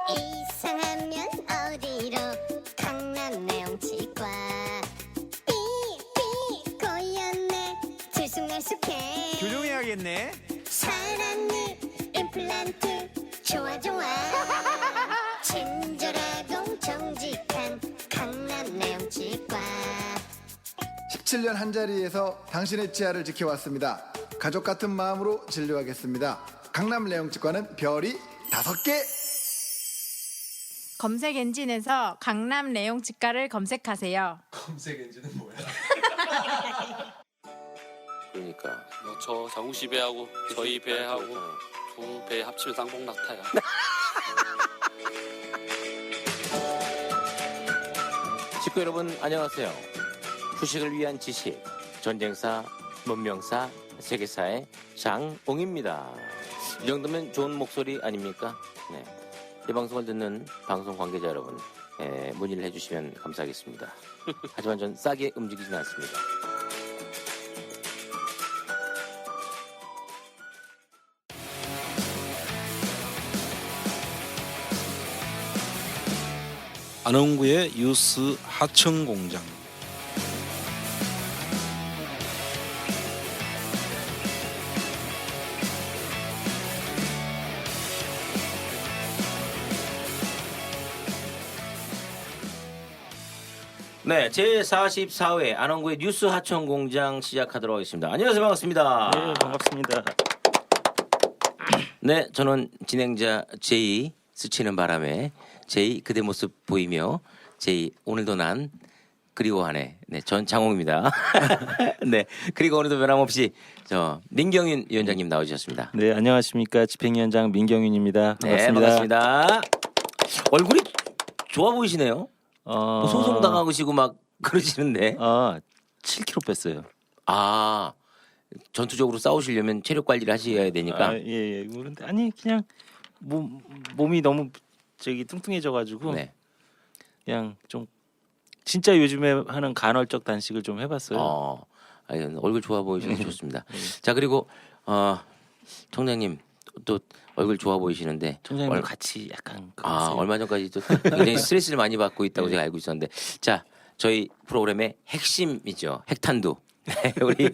이상하면 어디로 강남 내용치과 삐삐 고였네 들쑥날쑥해 교정해야겠네. 살았니 임플란트 좋아 좋아 친절하고 정직한 강남 내용치과 17년 한자리에서 당신의 치아를 지켜왔습니다. 가족 같은 마음으로 진료하겠습니다. 강남 레용치과는 별이 5개. 검색 엔진에서 강남 레용치과를 검색하세요. 검색 엔진은 뭐야? 그러니까 저 장욱 씨 배하고 저희 배하고 두 배 합치면 쌍봉 낙타야. 식구 여러분 안녕하세요. 후식을 위한 지식, 전쟁사, 문명사, 세계사의 장옹입니다. 이 정도면 좋은 목소리 아닙니까? 네. 이 방송을 듣는 방송 관계자 여러분, 문의를 해주시면 감사하겠습니다. 하지만 전 싸게 움직이진 않습니다. 안원구의 유스 하청공장. 네, 제44회 안원구의 뉴스 하청공장 시작하도록 하겠습니다. 안녕하세요, 반갑습니다. 네, 반갑습니다. 네, 저는 진행자 제이 스치는 바람에 제이 그대 모습 보이며 제이 오늘도 난 그리워하네. 네, 전 장홍입니다. 네, 그리고 오늘도 변함없이 저 민경윤 위원장님 나오셨습니다. 네, 안녕하십니까. 집행위원장 민경윤입니다. 반갑습니다. 네, 반갑습니다. 얼굴이 좋아 보이시네요. 뭐 소송 당하시고 막 그러시는데. 7kg 뺐어요. 아, 전투적으로 싸우시려면 체력 관리를 하셔야 되니까. 예. 그런데 아니 그냥 몸이 너무 뚱뚱해져가지고 네. 그냥 좀 진짜 요즘에 하는 간헐적 단식을 좀 해봤어요. 아니, 얼굴 좋아 보이셔서 좋습니다. 자, 그리고 총장님 또 얼굴 좋아 보이시는데 총장님 같이 약간 그러세요. 얼마 전까지 또 굉장히 스트레스를 많이 받고 있다고 제가 알고 있었는데, 자, 저희 프로그램의 핵심이죠. 핵탄두. 우리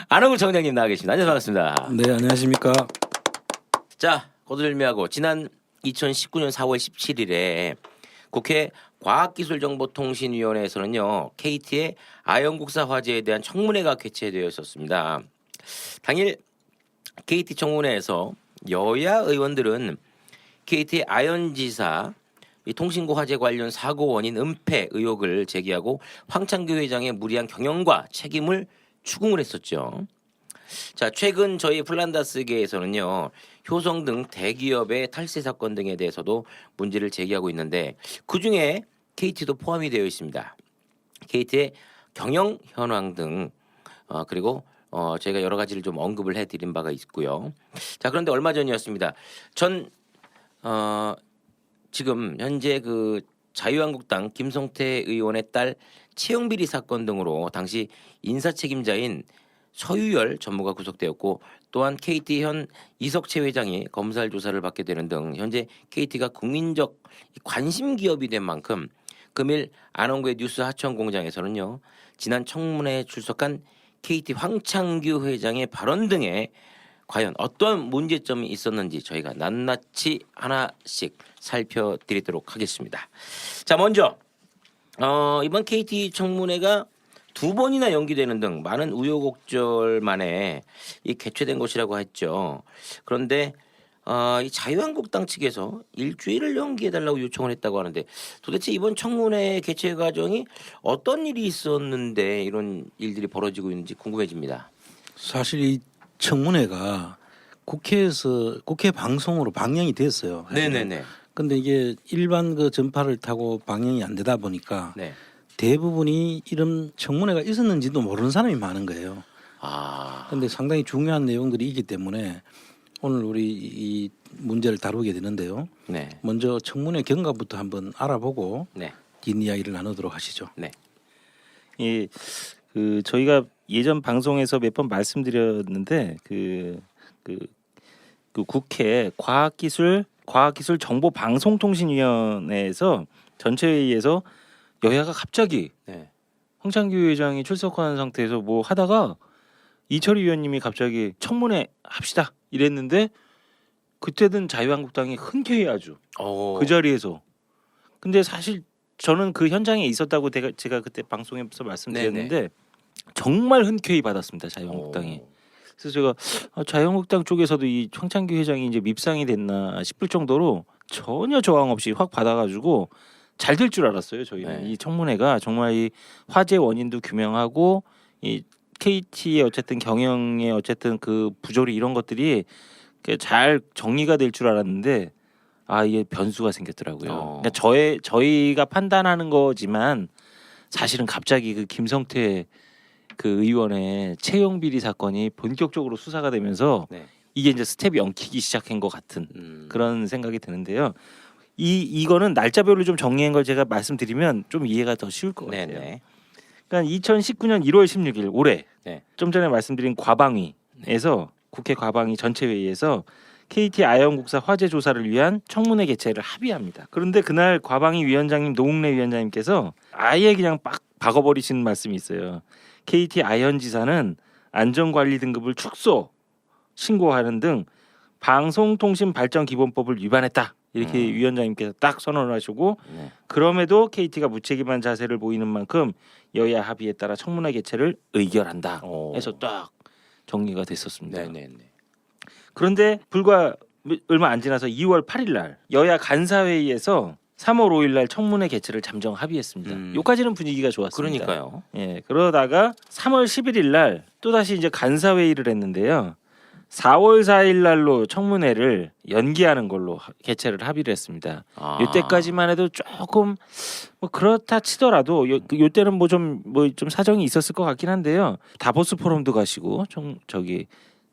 안원구 총장님 나와 계십니다. 안녕하세요. 반갑습니다. 네, 안녕하십니까. 자, 거두절미하고 지난 2019년 4월 17일에 국회 과학기술정보통신위원회에서는요, KT의 아연국사 화재에 대한 청문회가 개최되어 있었습니다. 당일 KT 청문회에서 여야 의원들은 KT의 아연지사 이 통신고 화재 관련 사고 원인 은폐 의혹을 제기하고 황창규 회장의 무리한 경영과 책임을 추궁을 했었죠. 자, 최근 저희 플란다스계에서는요, 효성 등 대기업의 탈세 사건 등에 대해서도 문제를 제기하고 있는데, 그 중에 KT도 포함이 되어 있습니다. KT의 경영 현황 등 그리고 저희가 여러 가지를 좀 언급을 해드린 바가 있고요. 자, 그런데 얼마 전이었습니다. 지금 현재 그 자유한국당 김성태 의원의 딸 채용비리 사건 등으로 당시 인사책임자인 서유열 전무가 구속되었고, 또한 KT 현 이석채 회장이 검찰 조사를 받게 되는 등 현재 KT가 국민적 관심 기업이 된 만큼 금일 안원구의 뉴스 하청공장에서는요, 지난 청문회에 출석한 KT 황창규 회장의 발언 등에 과연 어떤 문제점이 있었는지 저희가 낱낱이 하나씩 살펴드리도록 하겠습니다. 자, 먼저 이번 KT 청문회가 2번이나 연기되는 등 많은 우여곡절 만에 이 개최된 것이라고 했죠. 그런데 이 자유한국당 측에서 일주일을 연기해달라고 요청을 했다고 하는데, 도대체 이번 청문회 개최 과정이 어떤 일이 있었는데 이런 일들이 벌어지고 있는지 궁금해집니다. 사실 이 청문회가 국회 방송으로 방영이 됐어요. 네네네. 근데 이게 일반 그 전파를 타고 방영이 안 되다 보니까 네. 대부분이 이런 청문회가 있었는지도 모르는 사람이 많은 거예요. 근데 상당히 중요한 내용들이 있기 때문에 오늘 우리 이 문제를 다루게 되는데요. 네. 먼저 청문회 경과부터 한번 알아보고 네. 뒷이야기를 나누도록 하시죠. 네. 예, 그 저희가 예전 방송에서 몇 번 말씀드렸는데 그 국회 과학기술 과학기술정보방송통신위원회에서 전체 회의에서 여야가 갑자기 네. 황창규 회장이 출석하는 상태에서 뭐 하다가 이철희 위원님이 갑자기 청문회 합시다 이랬는데 그때는 자유한국당이 흔쾌히 아주 그 자리에서 근데 사실 저는 그 현장에 있었다고 제가 그때 방송에서 말씀드렸는데 정말 흔쾌히 받았습니다 자유한국당이. 그래서 제가 자유한국당 쪽에서도 이 황창규 회장이 이제 밉상이 됐나 싶을 정도로 전혀 저항 없이 확 받아가지고 잘 될 줄 알았어요. 저희는 네. 이 청문회가 정말 이 화재 원인도 규명하고 이 KT의 어쨌든 경영의 어쨌든 그 부조리 이런 것들이 잘 정리가 될 줄 알았는데 이게 변수가 생겼더라고요. 그러니까 저희가 판단하는 거지만 사실은 갑자기 그 김성태 그 의원의 채용 비리 사건이 본격적으로 수사가 되면서 네. 이게 이제 스텝이 엉키기 시작한 것 같은 그런 생각이 드는데요. 이거는 날짜별로 좀 정리한 걸 제가 말씀드리면 좀 이해가 더 쉬울 것 같아요. 네네. 그러니까 2019년 1월 16일 올해 네. 좀 전에 말씀드린 과방위에서 국회 과방위 전체 회의에서 KT 아현국사 화재 조사를 위한 청문회 개최를 합의합니다. 그런데 그날 과방위 위원장님 노웅래 위원장님께서 아예 그냥 빡 박아버리신 말씀이 있어요. KT 아현지사는 안전관리 등급을 축소 신고하는 등 방송통신발전기본법을 위반했다. 이렇게 위원장님께서 딱 선언을 하시고 네. 그럼에도 KT가 무책임한 자세를 보이는 만큼 여야 합의에 따라 청문회 개최를 의결한다 해서 딱 정리가 됐었습니다. 네네네. 그런데 불과 얼마 안 지나서 2월 8일 날 여야 간사회의에서 3월 5일 날 청문회 개최를 잠정 합의했습니다. 요까지는 분위기가 좋았습니다. 그러니까요. 예, 그러다가 3월 11일 날 또다시 이제 간사회의를 했는데요. 4월 4일 날로 청문회를 연기하는 걸로 개최를 합의를 했습니다. 이때까지만 해도 조금 뭐 그렇다 치더라도 요때는 뭐 좀 사정이 있었을 것 같긴 한데요. 다보스 포럼도 가시고 저기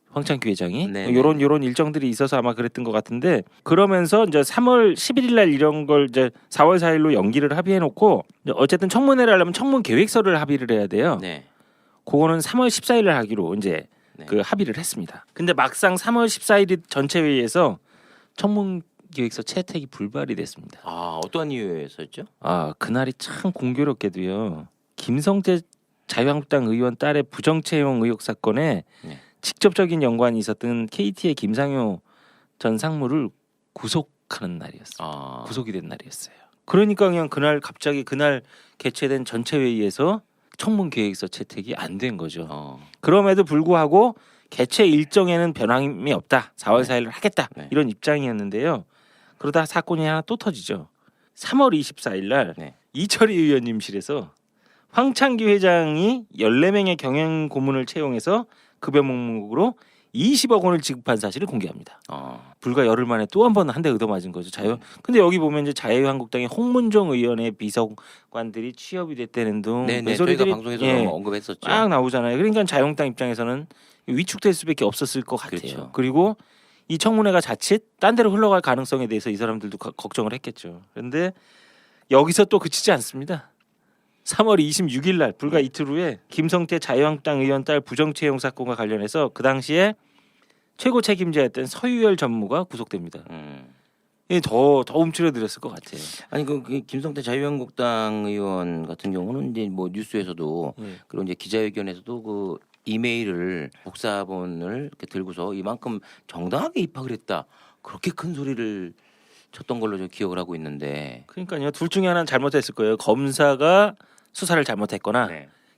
황창규 회장이 네네. 요런 일정들이 있어서 아마 그랬던 것 같은데 그러면서 이제 3월 11일 날 이런 걸 이제 4월 4일로 연기를 합의해 놓고 어쨌든 청문회를 하려면 청문 계획서를 합의를 해야 돼요. 네. 그거는 3월 14일 날 하기로 이제 그 합의를 했습니다. 근데 막상 3월 14일 전체 회의에서 청문 계획서 채택이 불발이 됐습니다. 어떠한 이유였었죠? 그날이 참 공교롭게도요. 김성태 자유한국당 의원 딸의 부정채용 의혹 사건에 네. 직접적인 연관이 있었던 KT의 김상효 전 상무를 구속하는 날이었어요. 구속이 된 날이었어요. 그러니까 그냥 갑자기 그날 개최된 전체 회의에서 청문 계획서 채택이 안 된 거죠. 그럼에도 불구하고 개최 일정에는 변함이 없다. 4월 4일을 하겠다. 네. 이런 입장이었는데요. 그러다 사건이 하나 또 터지죠. 3월 24일 날 네. 이철희 의원님실에서 황창규 회장이 14명의 경영 고문을 채용해서 급여 명목으로 20억 원을 지급한 사실을 공개합니다. 불과 열흘 만에 또 한 번 한 대 얻어맞은 거죠. 근데 여기 보면 이제 자유한국당의 홍문종 의원의 비서관들이 취업이 됐다는 등 네네. 저희가 방송에서 언급했었죠. 쫙 나오잖아요. 그러니까 자유한국당 입장에서는 위축될 수밖에 없었을 것 같아요. 그렇죠. 그리고 이 청문회가 자칫 딴 데로 흘러갈 가능성에 대해서 이 사람들도 걱정을 했겠죠. 그런데 여기서 또 그치지 않습니다. 3월 26일 날 불과 이틀 후에 김성태 자유한국당 의원 딸 부정채용 사건과 관련해서 그 당시에 최고 책임자였던 서유열 전무가 구속됩니다. 더 움츠러들었을 것 같아요. 아니 그 김성태 자유한국당 의원 같은 경우는 이제 뭐 뉴스에서도 그리고 이제 기자회견에서도 그 이메일을 복사본을 이렇게 들고서 이만큼 정당하게 입학을 했다. 그렇게 큰 소리를 쳤던 걸로 저 기억을 하고 있는데. 그러니까요. 둘 중에 하나는 잘못했을 거예요. 검사가 수사를 잘못했거나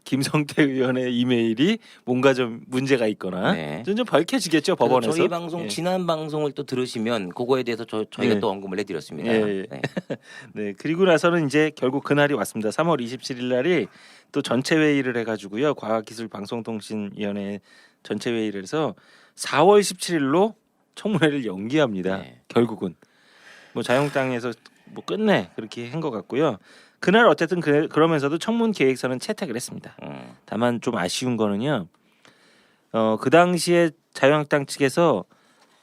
김성태 의원의 이메일이 뭔가 좀 문제가 있거나 좀 밝혀지겠죠 법원에서. 저희 방송 지난 방송을 또 들으시면 그거에 대해서 저희가 또 언급을 해드렸습니다. 네. 그리고 나서는 이제 결국 그날이 왔습니다. 3월 27일 날이 또 전체 회의를 해가지고요. 과학기술방송통신위원회 전체 회의를 해서 4월 17일로 청문회를 연기합니다. 결국은 뭐 자유한국당에서 뭐 끝내 그렇게 한 것 같고요. 그날 어쨌든 그러면서도 청문 계획서는 채택을 했습니다. 다만 좀 아쉬운 거는요. 그 당시에 자유한국당 측에서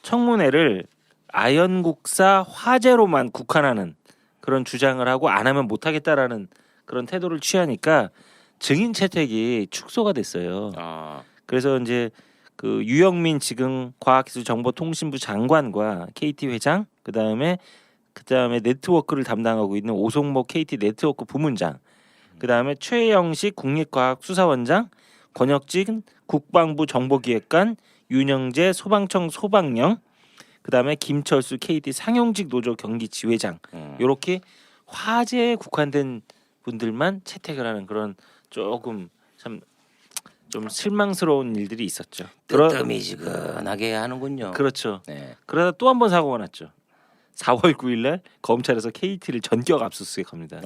청문회를 아현국사 화재로만 국한하는 그런 주장을 하고 안 하면 못 하겠다라는 그런 태도를 취하니까 증인 채택이 축소가 됐어요. 그래서 이제 그 유영민 지금 과학기술정보통신부 장관과 KT 회장, 그다음에 네트워크를 담당하고 있는 오송모 KT 네트워크 부문장, 그다음에 최영식 국립과학수사원장, 권혁진 국방부 정보기획관, 윤영재 소방청 소방령, 그다음에 김철수 KT 상용직 노조 경기지회장, 이렇게 화제에 국한된 분들만 채택을 하는 그런 조금 참 좀 실망스러운 일들이 있었죠. 뜨뜻미지근하게 하는군요. 그렇죠. 네. 그러다 또 한 번 사고가 났죠. 4월 9일날 검찰에서 KT를 전격 압수수색합니다.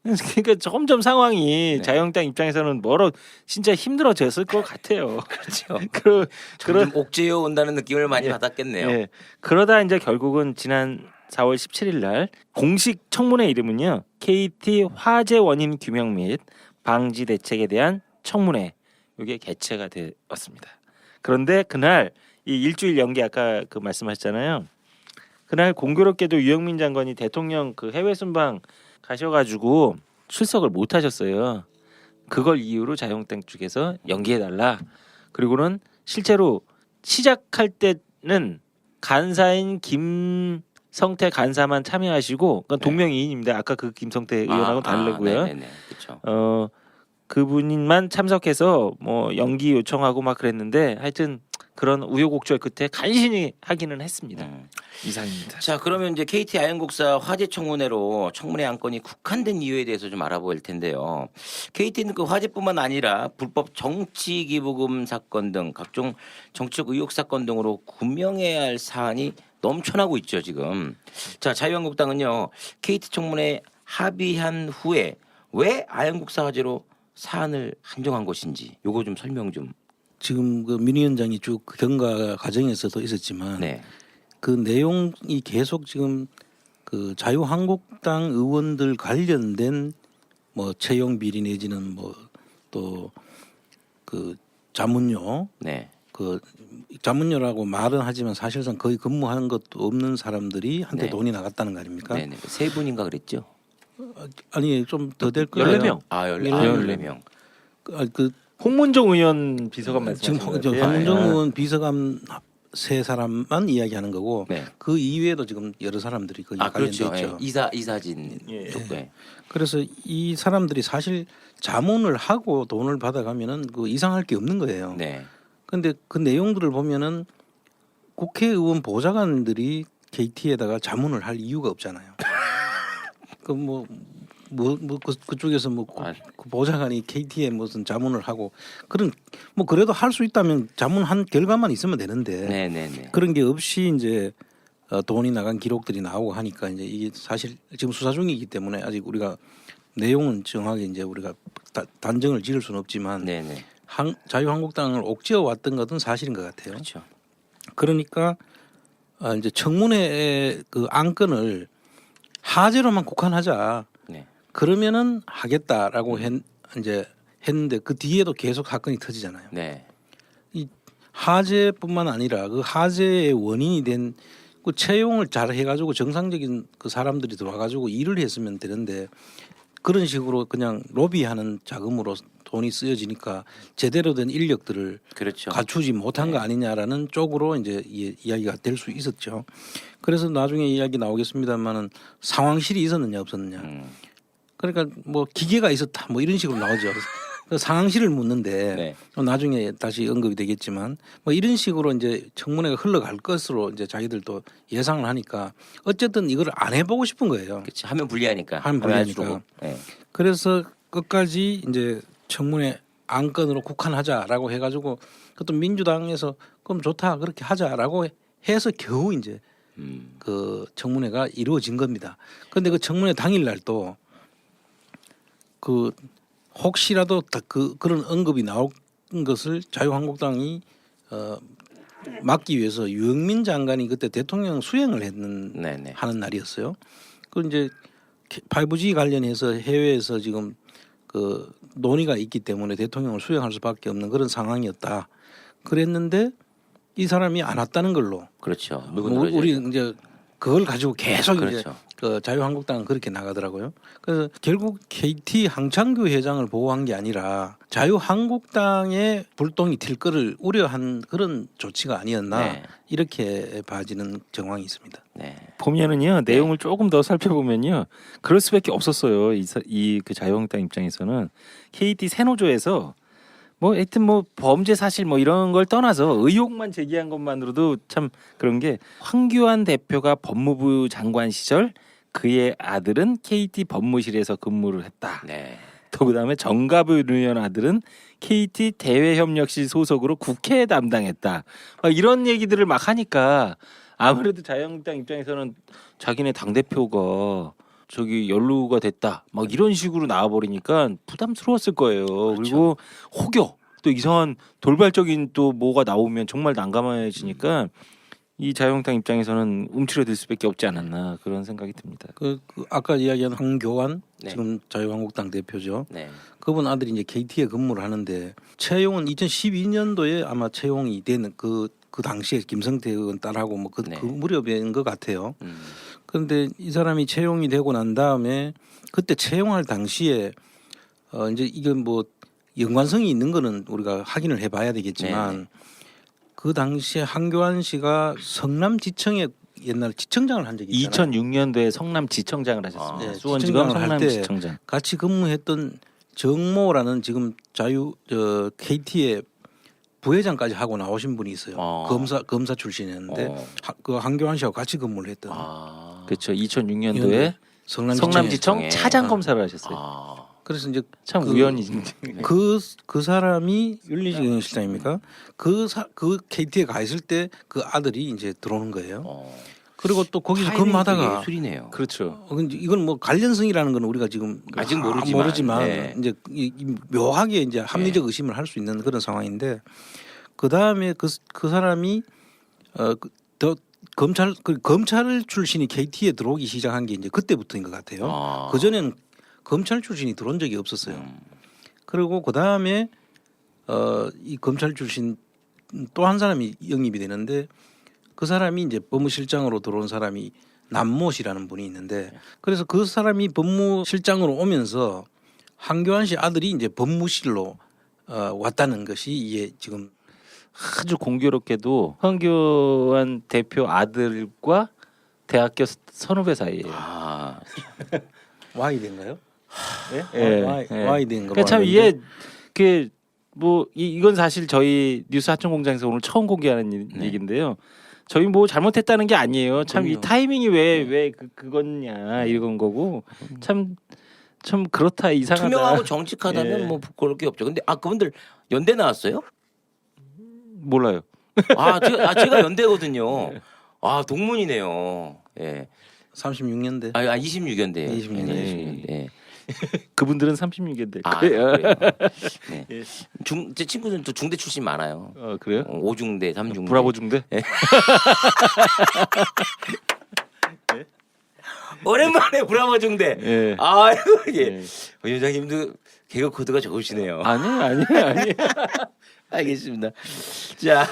그러니까 점점 상황이 네. 자유한국당 입장에서는 진짜 힘들어졌을 것 같아요. 그렇죠. 그런 옥죄어 온다는 느낌을 많이 예. 받았겠네요. 예. 그러다 이제 결국은 지난 4월 17일날 공식 청문회 이름은요, KT 화재 원인 규명 및 방지 대책에 대한 청문회, 이게 개최가 되었습니다. 그런데 그날 이 일주일 연기 아까 그 말씀하셨잖아요. 그날 공교롭게도 유영민 장관이 대통령 그 해외 순방 가셔가지고 출석을 못 하셨어요. 그걸 이유로 자유한국당 쪽에서 연기해달라. 그리고는 실제로 시작할 때는 간사인 김성태 간사만 참여하시고, 그러니까 동명이인입니다. 아까 그 김성태 의원하고는 다르고요. 네네네. 그렇죠. 그분만 참석해서 뭐 연기 요청하고 막 그랬는데 하여튼 그런 우여곡절 끝에 간신히 하기는 했습니다. 이상입니다. 자, 그러면 이제 KT 아현국사 화재 청문회로 청문회 안건이 국한된 이유에 대해서 좀 알아볼 텐데요. KT는 그 화재뿐만 아니라 불법 정치 기부금 사건 등 각종 정치적 의혹 사건 등으로 구명해야 할 사안이 넘쳐나고 있죠, 지금. 자, 자유한국당은요, KT 청문회 합의한 후에 왜 아현국사 화재로 사안을 한정한 것인지 요거 좀 설명 좀. 지금 그 민 위원장이 쭉 경과 과정에서도 있었지만 네. 그 내용이 계속 지금 그 자유한국당 의원들 관련된 뭐 채용 비리 내지는 뭐 또 그 자문료, 네. 그 자문료라고 말은 하지만 사실상 거의 근무하는 것도 없는 사람들이 한테 네. 돈이 나갔다는 거 아닙니까? 네네. 세 분인가 그랬죠? 아니 좀 더 될 거예요. 14명. 14명. 그 홍문종 의원 비서관 지금 말씀하시는 것 같아요. 황문정 의원 비서관 세 사람만 이야기하는 거고 네. 그 이외에도 지금 여러 사람들이 거기 관련돼 그렇죠. 있죠. 이사진 예. 쪽에. 그래서 이 사람들이 사실 자문을 하고 돈을 받아가면은 그 이상할 게 없는 거예요. 네. 그런데 그 내용들을 보면은 국회의원 보좌관들이 KT에다가 자문을 할 이유가 없잖아요. 그쪽에서 그 보좌관이 KT에 무슨 자문을 하고 그런 뭐 그래도 할 수 있다면 자문한 결과만 있으면 되는데 네네네. 그런 게 없이 이제 돈이 나간 기록들이 나오고 하니까 이제 이게 사실 지금 수사 중이기 때문에 아직 우리가 내용은 정확하게 이제 우리가 단정을 지을 수는 없지만 네네. 자유한국당을 옥죄어 왔던 것은 사실인 것 같아요. 그렇죠. 그러니까 이제 청문회 그 안건을 하재로만 국한하자. 네. 그러면은 하겠다라고 이제 했는데 그 뒤에도 계속 사건이 터지잖아요. 네. 이 하재뿐만 아니라 그 하재의 원인이 된 그 채용을 잘 해가지고 정상적인 그 사람들이 들어와가지고 일을 했으면 되는데 그런 식으로 그냥 로비하는 자금으로 돈이 쓰여지니까 제대로 된 인력들을 그렇죠. 갖추지 못한 거 아니냐라는 쪽으로 이제 이야기가 될 수 있었죠. 그래서 나중에 이야기 나오겠습니다만은 상황실이 있었느냐 없었느냐. 그러니까 뭐 기계가 있었다 뭐 이런 식으로 나오죠. 그 상황실을 묻는데 네. 나중에 다시 언급이 되겠지만 뭐 이런 식으로 이제 청문회가 흘러갈 것으로 이제 자기들도 예상을 하니까 어쨌든 이걸 안 해보고 싶은 거예요. 그렇지. 하면 불리하니까. 하면 안 불리하니까. 주고. 네. 그래서 끝까지 이제 청문회 안건으로 국한하자라고 해가지고 그것도 민주당에서 그럼 좋다 그렇게 하자라고 해서 겨우 이제 그 청문회가 이루어진 겁니다. 그런데 그 청문회 당일날 또 그 혹시라도 그런 언급이 나온 것을 자유한국당이 막기 위해서 유영민 장관이 그때 대통령 수행을 네네. 하는 날이었어요. 그 이제 5G 관련해서 해외에서 지금 그 논의가 있기 때문에 대통령을 수행할 수밖에 없는 그런 상황이었다. 그랬는데 이 사람이 안 왔다는 걸로. 그렇죠. 우리 이제 그걸 가지고 계속 그렇죠. 이제 그 자유한국당은 그렇게 나가더라고요. 그래서 결국 KT 항창규 회장을 보호한 게 아니라 자유한국당의 불똥이 튈 거를 우려한 그런 조치가 아니었나 네. 이렇게 봐지는 정황이 있습니다. 네. 보면은요 내용을 조금 더 살펴보면요 그럴 수밖에 없었어요. 이 그 자유한국당 입장에서는 KT 새노조에서 뭐 하여튼 뭐 범죄 사실 뭐 이런 걸 떠나서 의혹만 제기한 것만으로도 참 그런 게 황교안 대표가 법무부 장관 시절 그의 아들은 KT 법무실에서 근무를 했다. 네. 또 그다음에 정가부 의원 아들은 KT 대외협력실 소속으로 국회 담당했다. 막 이런 얘기들을 막 하니까 아무래도 자유한국당 입장에서는 자기네 당 대표가 저기 연루가 됐다. 막 이런 식으로 나와버리니까 부담스러웠을 거예요. 그리고 혹여 또 이상한 돌발적인 또 뭐가 나오면 정말 난감해지니까 이 자유한국당 입장에서는 움츠러들 수밖에 없지 않았나 그런 생각이 듭니다. 그 아까 이야기한 황교안 네. 지금 자유한국당 대표죠. 네. 그분 아들이 이제 KT에 근무를 하는데 채용은 2012년도에 아마 채용이 된 그 당시에 김성태 의원 딸하고 뭐 그 네. 무렵인 것 같아요. 그런데 이 사람이 채용이 되고 난 다음에 그때 채용할 당시에 이제 이게 뭐 연관성이 있는 거는 우리가 확인을 해봐야 되겠지만 네. 그 당시에 황교안 씨가 성남지청에 옛날 지청장을 한 적이 있잖아요. 2006년도에 성남지청장을 하셨습니다. 네, 수원지검 지청장을 할 때 성남지청장. 같이 근무했던 정모라는 지금 KT의 부회장까지 하고 나오신 분이 있어요. 검사 출신이었는데 그 황교안 씨하고 같이 근무를 했던 그렇죠. 2006년도에 성남지청 차장 검사를 하셨어요. 그래서 이제 참 우연히 그 사람이 윤리직영실장입니까? 그 KT에 가 있을 때 그 아들이 이제 들어오는 거예요. 그리고 또 거기서 근무하다가 예술이네요. 그렇죠. 근데 이건 뭐 관련성이라는 건 우리가 지금 아직 모르지만, 네. 이제 묘하게 이제 합리적 의심을 할 수 있는 그런 상황인데 그 다음에 그 사람이 검찰 출신이 KT에 들어오기 시작한 게 이제 그때부터인 것 같아요. 그 전에는 검찰 출신이 들어온 적이 없었어요. 그리고 그 다음에 이 검찰 출신 또 한 사람이 영입이 되는데 그 사람이 이제 법무실장으로 들어온 사람이 남모 씨라는 분이 있는데 그래서 그 사람이 법무실장으로 오면서 황교안 씨 아들이 이제 법무실로 왔다는 것이 이게 지금 아주 공교롭게도 황교안 대표 아들과 대학교 선후배 사이예요. 와이 된가요? 예. 와이 된 거. 그러니까 참 이게 뭐 이건 사실 저희 뉴스 하천공장에서 오늘 처음 공개하는 얘기인데요. 저희 뭐 잘못했다는 게 아니에요. 참 이 타이밍이 왜 그거냐 이런 거고 참 그렇다 이상하다. 투명하고 정직하다면 예. 뭐 부끄러울 게 없죠. 근데 그분들 연대 나왔어요? 몰라요. 제가 연대거든요. 동문이네요. 예. 36년대. 26연대. 26년대. 예. 그분들은 36인데. 그래요? 네. 제 친구들은 또 중대 출신 많아요. 그래요? 5중대, 3중대. 브라보 중대? 오랜만에 브라보 중대. 예. 예. 위원장님도 개그 코드가 좋으시네요. 아니에요. 알겠습니다. 자,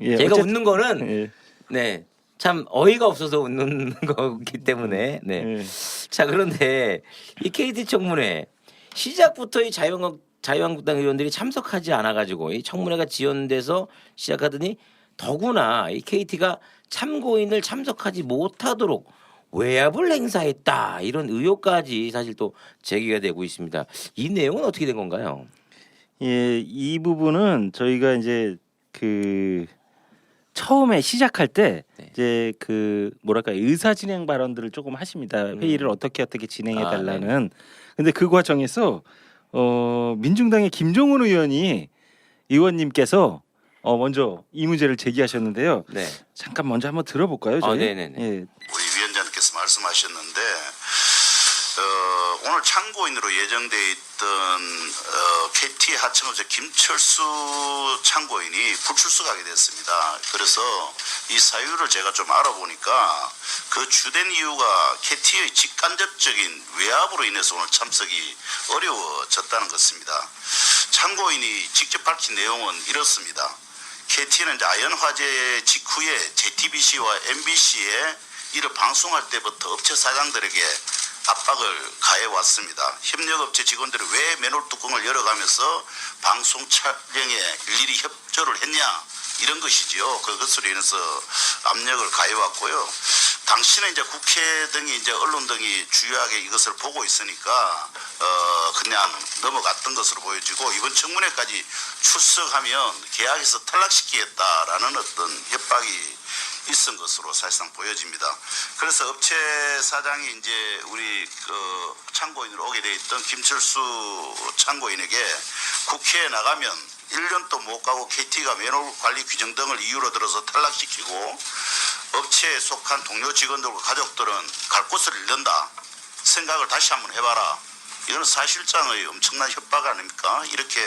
예, 제가 어쨌든, 웃는 거는 예. 네. 참 어이가 없어서 웃는 거기 때문에 네. 자 그런데 이 KT 청문회 시작부터 이 자유한국당 의원들이 참석하지 않아가지고 이 청문회가 지연돼서 시작하더니 더구나 이 KT가 참고인을 참석하지 못하도록 외압을 행사했다 이런 의혹까지 사실 또 제기가 되고 있습니다. 이 내용은 어떻게 된 건가요? 예, 이 부분은 저희가 이제 처음에 시작할 때 이제 뭐랄까 의사 진행 발언들을 조금 하십니다. 회의를 어떻게 진행해 달라는. 근데 그 과정에서 민중당의 김종훈 의원님께서 먼저 이 문제를 제기하셨는데요. 네. 잠깐 먼저 한번 들어볼까요? 저희? 네네네. 예. 우리 위원장님께서 말씀하셨는데 오늘 참고인으로 예정돼 있던 KT 하청업체 김철수 참고인이 불출석하게 됐습니다. 그래서 이 사유를 제가 좀 알아보니까 그 주된 이유가 KT의 직간접적인 외압으로 인해서 오늘 참석이 어려워졌다는 것입니다. 참고인이 직접 밝힌 내용은 이렇습니다. KT는 아연 화재 직후에 JTBC와 MBC에 이를 방송할 때부터 업체 사장들에게 압박을 가해 왔습니다. 협력업체 직원들이 왜 맨홀 뚜껑을 열어가면서 방송 촬영에 일일이 협조를 했냐 이런 것이지요. 그것으로 인해서 압력을 가해왔고요. 당시는 이제 국회 등이 이제 언론 등이 주요하게 이것을 보고 있으니까 그냥 넘어갔던 것으로 보여지고 이번 청문회까지 출석하면 계약에서 탈락시키겠다라는 어떤 협박이 있은 것으로 사실상 보여집니다. 그래서 업체 사장이 이제 우리 그 참고인으로 오게 돼 있던 김철수 참고인에게 국회에 나가면 1년도 못 가고 KT가 맨홀 관리 규정 등을 이유로 들어서 탈락시키고 업체에 속한 동료 직원들과 가족들은 갈 곳을 잃는다. 생각을 다시 한번 해봐라. 이거는 사실상의 엄청난 협박 아닙니까? 이렇게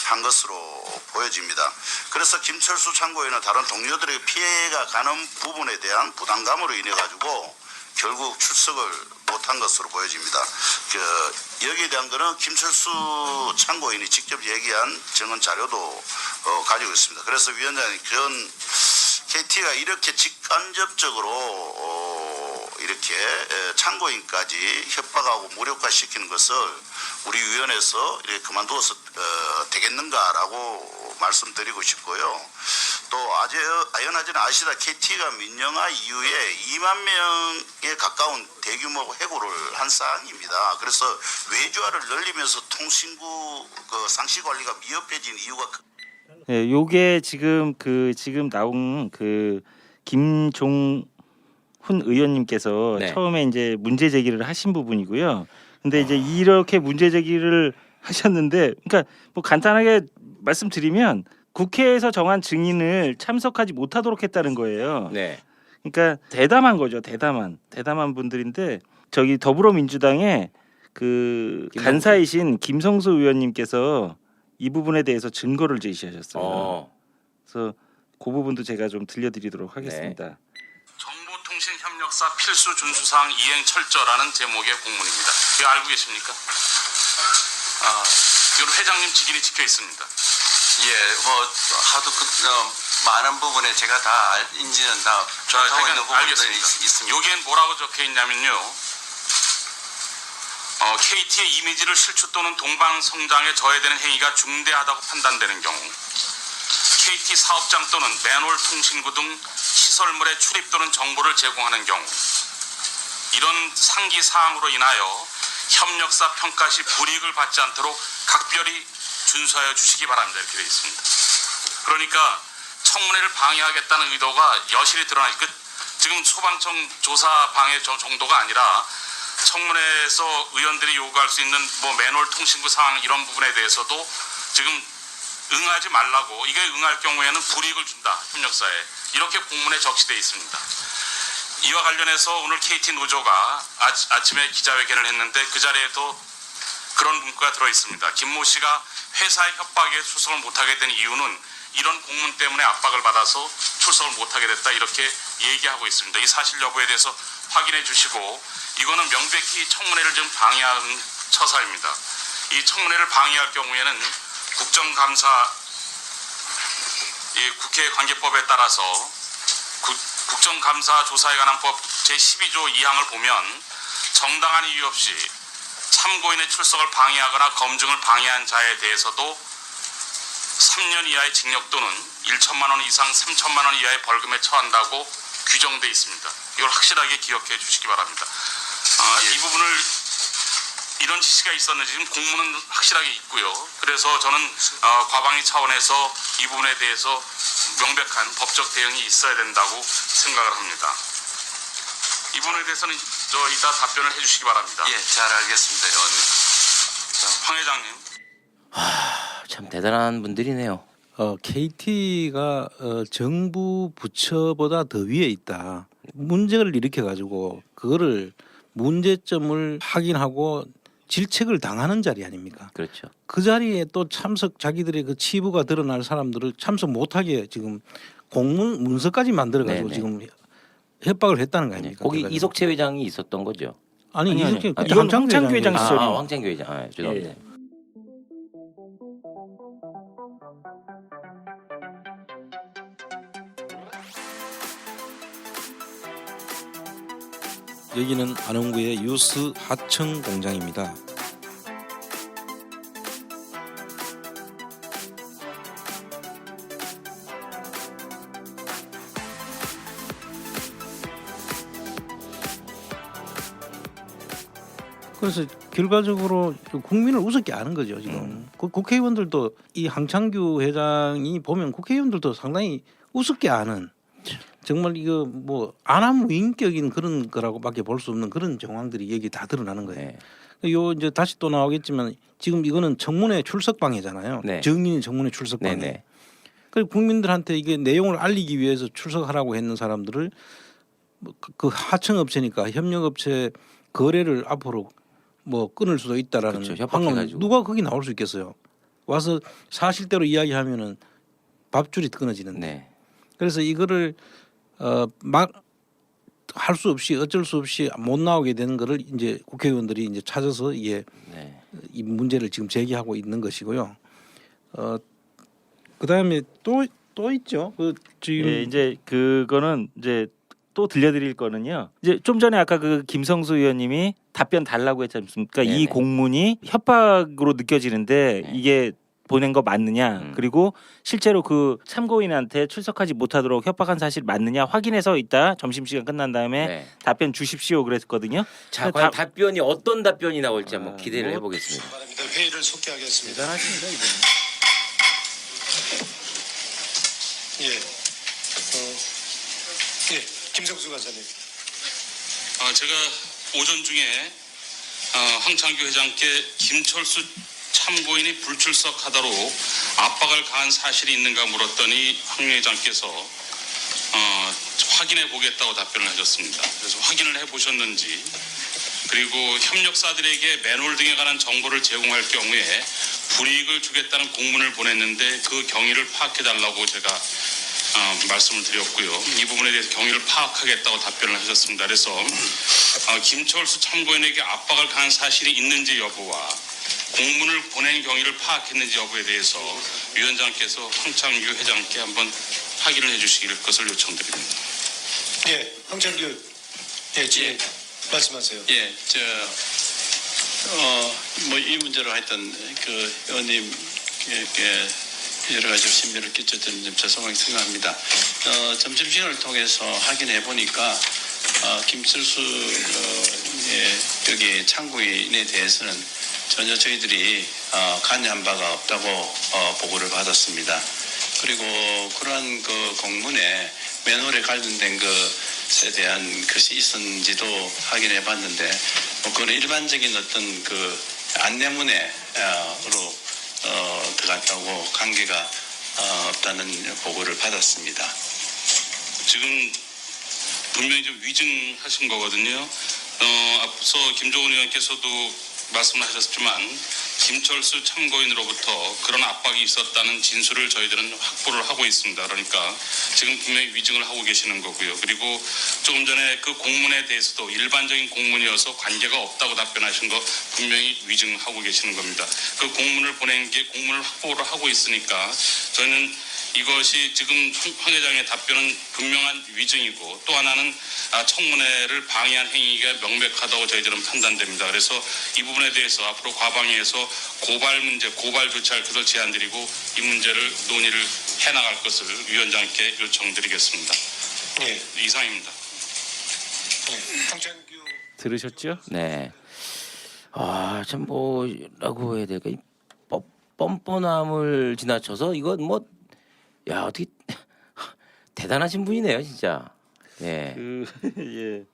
한 것으로 보여집니다. 그래서 김철수 참고인은 다른 동료들에게 피해가 가는 부분에 대한 부담감으로 인해 가지고 결국 출석을 못한 것으로 보여집니다. 여기에 대한 거는 김철수 참고인이 직접 얘기한 증언 자료도 가지고 있습니다. 그래서 위원장님 그런 KT가 이렇게 직간접적으로 이렇게 참고인까지 협박하고 무력화시키는 것을 우리 위원회에서 이렇게 그만두어서 되겠는가라고 말씀드리고 싶고요. 또 아연하지는 아시다 KT가 민영화 이후에 2만 명에 가까운 대규모 해고를 한 사항입니다. 그래서 외주화를 늘리면서 통신구 그 상시 관리가 미흡해진 이유가 네, 요게 지금 나온 그 김종훈 의원님께서 네. 처음에 이제 문제 제기를 하신 부분이고요. 근데 이제 이렇게 문제 제기를 하셨는데, 그러니까 뭐 간단하게 말씀드리면 국회에서 정한 증인을 참석하지 못하도록 했다는 거예요. 네. 그러니까 대담한 거죠. 대담한 분들인데 저기 더불어민주당의 그 간사이신 김성수 의원님께서 이 부분에 대해서 증거를 제시하셨어요. 그래서 그 부분도 제가 좀 들려드리도록 하겠습니다. 정보통신협력사 필수 준수사항 이행 철저라는 제목의 공문입니다. 이거 알고 계십니까? 이건 회장님 직인이 찍혀 있습니다. 예, 뭐 하도 많은 부분에 제가 다 인지는 다 하고 있는 부분들이 있습니다. 여기엔 뭐라고 적혀 있냐면요. KT의 이미지를 실추 또는 동방 성장에 저해되는 행위가 중대하다고 판단되는 경우 KT 사업장 또는 맨홀 통신구 등 시설물의 출입 또는 정보를 제공하는 경우 이런 상기 사항으로 인하여 협력사 평가 시 불이익을 받지 않도록 각별히 준수하여 주시기 바랍니다. 이렇게 되어 있습니다. 그러니까 청문회를 방해하겠다는 의도가 여실히 드러나니까 지금 소방청 조사 방해 정도가 아니라 청문회에서 의원들이 요구할 수 있는 뭐 맨홀 통신구 상황 이런 부분에 대해서도 지금 응하지 말라고 이게 응할 경우에는 불이익을 준다 협력사에 이렇게 공문에 적시되어 있습니다. 이와 관련해서 오늘 KT 노조가 아침에 기자회견을 했는데 그 자리에도 그런 문구가 들어있습니다. 김모 씨가 회사의 협박에 출석을 못하게 된 이유는 이런 공문 때문에 압박을 받아서 출석을 못하게 됐다 이렇게 얘기하고 있습니다. 이 사실 여부에 대해서 확인해 주시고 이거는 명백히 청문회를 좀 방해하는 처사입니다. 이 청문회를 방해할 경우에는 국정감사 국회 관계법에 따라서 국정감사 조사에 관한 법 제12조 2항을 보면 정당한 이유 없이 참고인의 출석을 방해하거나 검증을 방해한 자에 대해서도 3년 이하의 징역 또는 1천만 원 이상 3천만 원 이하의 벌금에 처한다고 규정되어 있습니다. 이걸 확실하게 기억해 주시기 바랍니다. 이 부분을 이런 지시가 있었는지 지금 공문은 확실하게 있고요. 그래서 저는 과방위 차원에서 이 부분에 대해서 명백한 법적 대응이 있어야 된다고 생각을 합니다. 이 부분에 대해서는 이따 답변을 해주시기 바랍니다. 예, 잘 알겠습니다, 의원님. 황 회장님. 참 대단한 분들이네요. KT가 정부 부처보다 더 위에 있다. 문제를 일으켜 가지고 그거를 문제점을 확인하고 질책을 당하는 자리 아닙니까? 그렇죠. 그 자리에 또 자기들의 그 치부가 드러날 사람들을 참석 못하게 지금 공문 문서까지 만들어 가지고 지금 협박을 했다는 거 아닙니까? 거기 그래가지고. 이석채 회장이 있었던 거죠. 아니 이석채 이건 황창규 회장 시절이. 황창규 회장. 죄송합니다. 예. 여기는 안원구의 유스 하청 공장입니다. 그래서 결과적으로 국민을 우습게 하는 거죠 지금. 국회의원들도 이 황창규 회장이 보면 국회의원들도 상당히 우습게 하는, 정말 이거 뭐 안하무인격인 그런 거라고밖에 볼 수 없는 그런 정황들이 여기 다 드러나는 거예요. 네. 요 이제 다시 또 나오겠지만 지금 이거는 청문회 출석방해잖아요. 네. 정인이 청문회 출석방해. 네네. 그리고 국민들한테 이게 내용을 알리기 위해서 출석하라고 했는 사람들을 그 하청업체니까 협력업체 거래를 앞으로 뭐 끊을 수도 있다라는 그렇죠. 방금 협박해가지고. 누가 거기 나올 수 있겠어요. 와서 사실대로 이야기하면은 밥줄이 끊어지는데. 네. 그래서 이거를 막 할 수 없이 어쩔 수 없이 못 나오게 되는 거를 이제 국회의원들이 이제 찾아서 이게 네. 이 문제를 지금 제기하고 있는 것이고요. 그다음에 또 있죠. 그 지금 예, 이제 그거는 이제 또 들려드릴 거는요. 이제 좀 전에 아까 그 김성수 의원님이 답변 달라고 했지 않습니까? 네네. 이 공문이 협박으로 느껴지는데 네. 이게 보낸 거 맞느냐? 그리고 실제로 그 참고인한테 출석하지 못하도록 협박한 사실 맞느냐 확인해서 이따 점심시간 끝난 다음에 네. 답변 주십시오 그랬거든요. 자, 과연 답변이 어떤 답변이 나올지 한번 기대를 해보겠습니다. 회의를 속개하겠습니다. 대단하십니다 이거. 예. 예. 김성수 간사님. 제가 오전 중에 황창규 회장께 김철수 참고인이 불출석하도록 압박을 가한 사실이 있는가 물었더니 황 회장께서 확인해 보겠다고 답변을 하셨습니다. 그래서 확인을 해보셨는지, 그리고 협력사들에게 맨홀 등에 관한 정보를 제공할 경우에 불이익을 주겠다는 공문을 보냈는데 그 경위를 파악해달라고 제가 말씀을 드렸고요. 이 부분에 대해서 경위를 파악하겠다고 답변을 하셨습니다. 그래서 김철수 참고인에게 압박을 가한 사실이 있는지 여부와 공문을 보낸 경위를 파악했는지 여부에 대해서 위원장께서 황창규 회장께 한번 확인을 해주시길 것을 요청드립니다. 예. 황창규. 예. 지금 말씀하세요. 예, 뭐 이 문제로 하여튼 그 의원님께 여러 가지 심려를 끼쳐드리는 점 죄송하게 생각합니다. 점심시간을 통해서 확인해 보니까 김철수 여기 참고인에 대해서는 전혀 저희들이 관여한 바가 없다고 보고를 받았습니다. 그리고 그러한 그 공문에 맨홀에 관련된 것에 대한 것이 있었는지도 확인해 봤는데 그건 일반적인 어떤 그 안내문으로 들어갔다고 관계가 없다는 보고를 받았습니다. 지금 분명히 좀 위증하신 거거든요. 앞서 김종훈 의원께서도 말씀을 하셨지만 김철수 참고인으로부터 그런 압박이 있었다는 진술을 저희들은 확보를 하고 있습니다. 그러니까 지금 분명히 위증을 하고 계시는 거고요. 그리고 조금 전에 그 공문에 대해서도 일반적인 공문이어서 관계가 없다고 답변하신 거 분명히 위증하고 계시는 겁니다. 그 공문을 보낸 게 공문을 확보를 하고 있으니까 저희는 이것이 지금 황 회장의 답변은 분명한 위증이고, 또 하나는 청문회를 방해한 행위가 명백하다고 저희들은 판단됩니다. 그래서 이 부분에 대해서 앞으로 과방위에서 고발 문제, 고발 조치할 것을 제안드리고 이 문제를 논의를 해나갈 것을 위원장께 요청드리겠습니다. 예. 이상입니다. 예. 황창규. 들으셨죠? 네. 참 뭐라고 해야 될까? 이 뻔뻔함을 지나쳐서 이건 뭐 야 어떻게 대단하신 분이네요 진짜. 예. 예.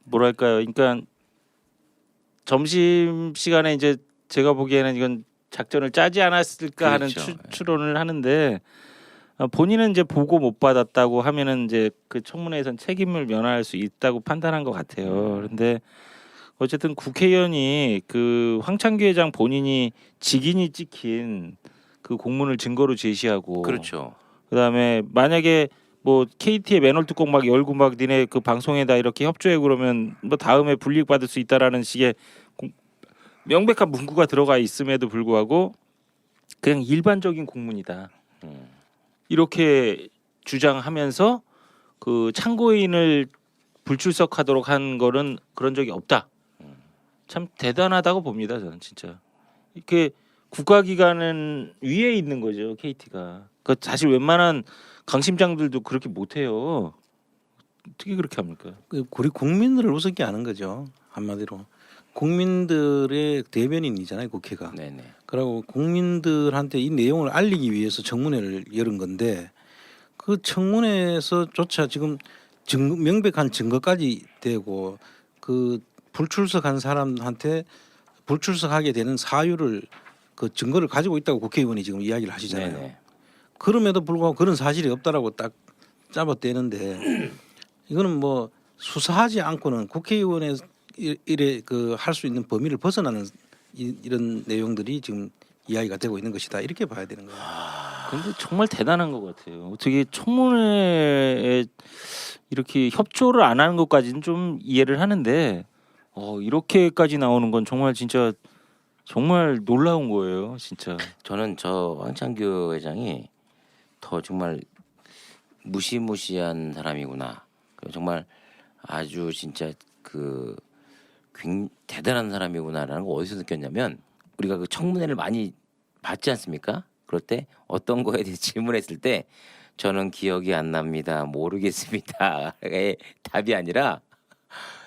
뭐랄까요? 그러니까 점심 시간에 이제 제가 보기에는 이건 작전을 짜지 않았을까 하는 그렇죠. 추론을 하는데 본인은 이제 보고 못 받았다고 하면은 이제 그 청문회에선 책임을 면할 수 있다고 판단한 것 같아요. 그런데 어쨌든 국회의원이 그 황창규 회장 본인이 직인이 찍힌 그 공문을 증거로 제시하고, 그렇죠. 그다음에 만약에 뭐 KT의 맨홀 뚜껑 막 열고 막 니네 그 방송에다 이렇게 협조해 그러면 뭐 다음에 불이익 받을 수 있다라는 식의 명백한 문구가 들어가 있음에도 불구하고 그냥 일반적인 공문이다 이렇게 주장하면서 그 참고인을 불출석하도록 한 거는 그런 적이 없다. 참 대단하다고 봅니다. 저는 진짜. 이게 국가기관은 위에 있는 거죠. KT가. 그 사실 웬만한 강심장들도 그렇게 못해요. 어떻게 그렇게 합니까? 우리 국민들을 우습게 하는 거죠. 한마디로 국민들의 대변인이잖아요, 국회가. 네네. 그리고 국민들한테 이 내용을 알리기 위해서 청문회를 열은 건데 그 청문회에서조차 지금 명백한 증거까지 되고 그 불출석한 사람한테 불출석하게 되는 사유를 그 증거를 가지고 있다고 국회의원이 지금 이야기를 하시잖아요. 네네. 그럼에도 불구하고 그런 사실이 없다라고 딱 잡아떼는데 이거는 뭐 수사하지 않고는 국회의원의 일에 그 할 수 있는 범위를 벗어나는 이런 내용들이 지금 이야기가 되고 있는 것이다 이렇게 봐야 되는 거예요. 근데 정말 대단한 것 같아요. 어떻게 청문회에 이렇게 협조를 안 하는 것까지는 좀 이해를 하는데 이렇게까지 나오는 건 정말 진짜 정말 놀라운 거예요, 진짜. 저는 저 황창규 회장이 더 정말 무시무시한 사람이구나. 정말 아주 진짜 그 대단한 사람이구나라는 거 어디서 느꼈냐면 우리가 그 청문회를 많이 받지 않습니까? 그럴 때 어떤 거에 대해 질문했을 때 저는 기억이 안 납니다. 모르겠습니다. 답이 아니라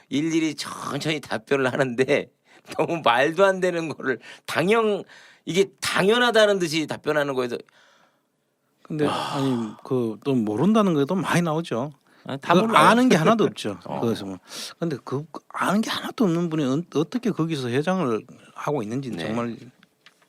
일일이 천천히 답변을 하는데 너무 말도 안 되는 거를 이게 당연하다는 듯이 답변하는 거에서 근데 아니 그 또 모른다는 것도 많이 나오죠. 다 그 몰라요. 아는 게 하나도 없죠. 그래서 뭐 근데 그 아는 게 하나도 없는 분이 어떻게 거기서 회장을 하고 있는지 네. 정말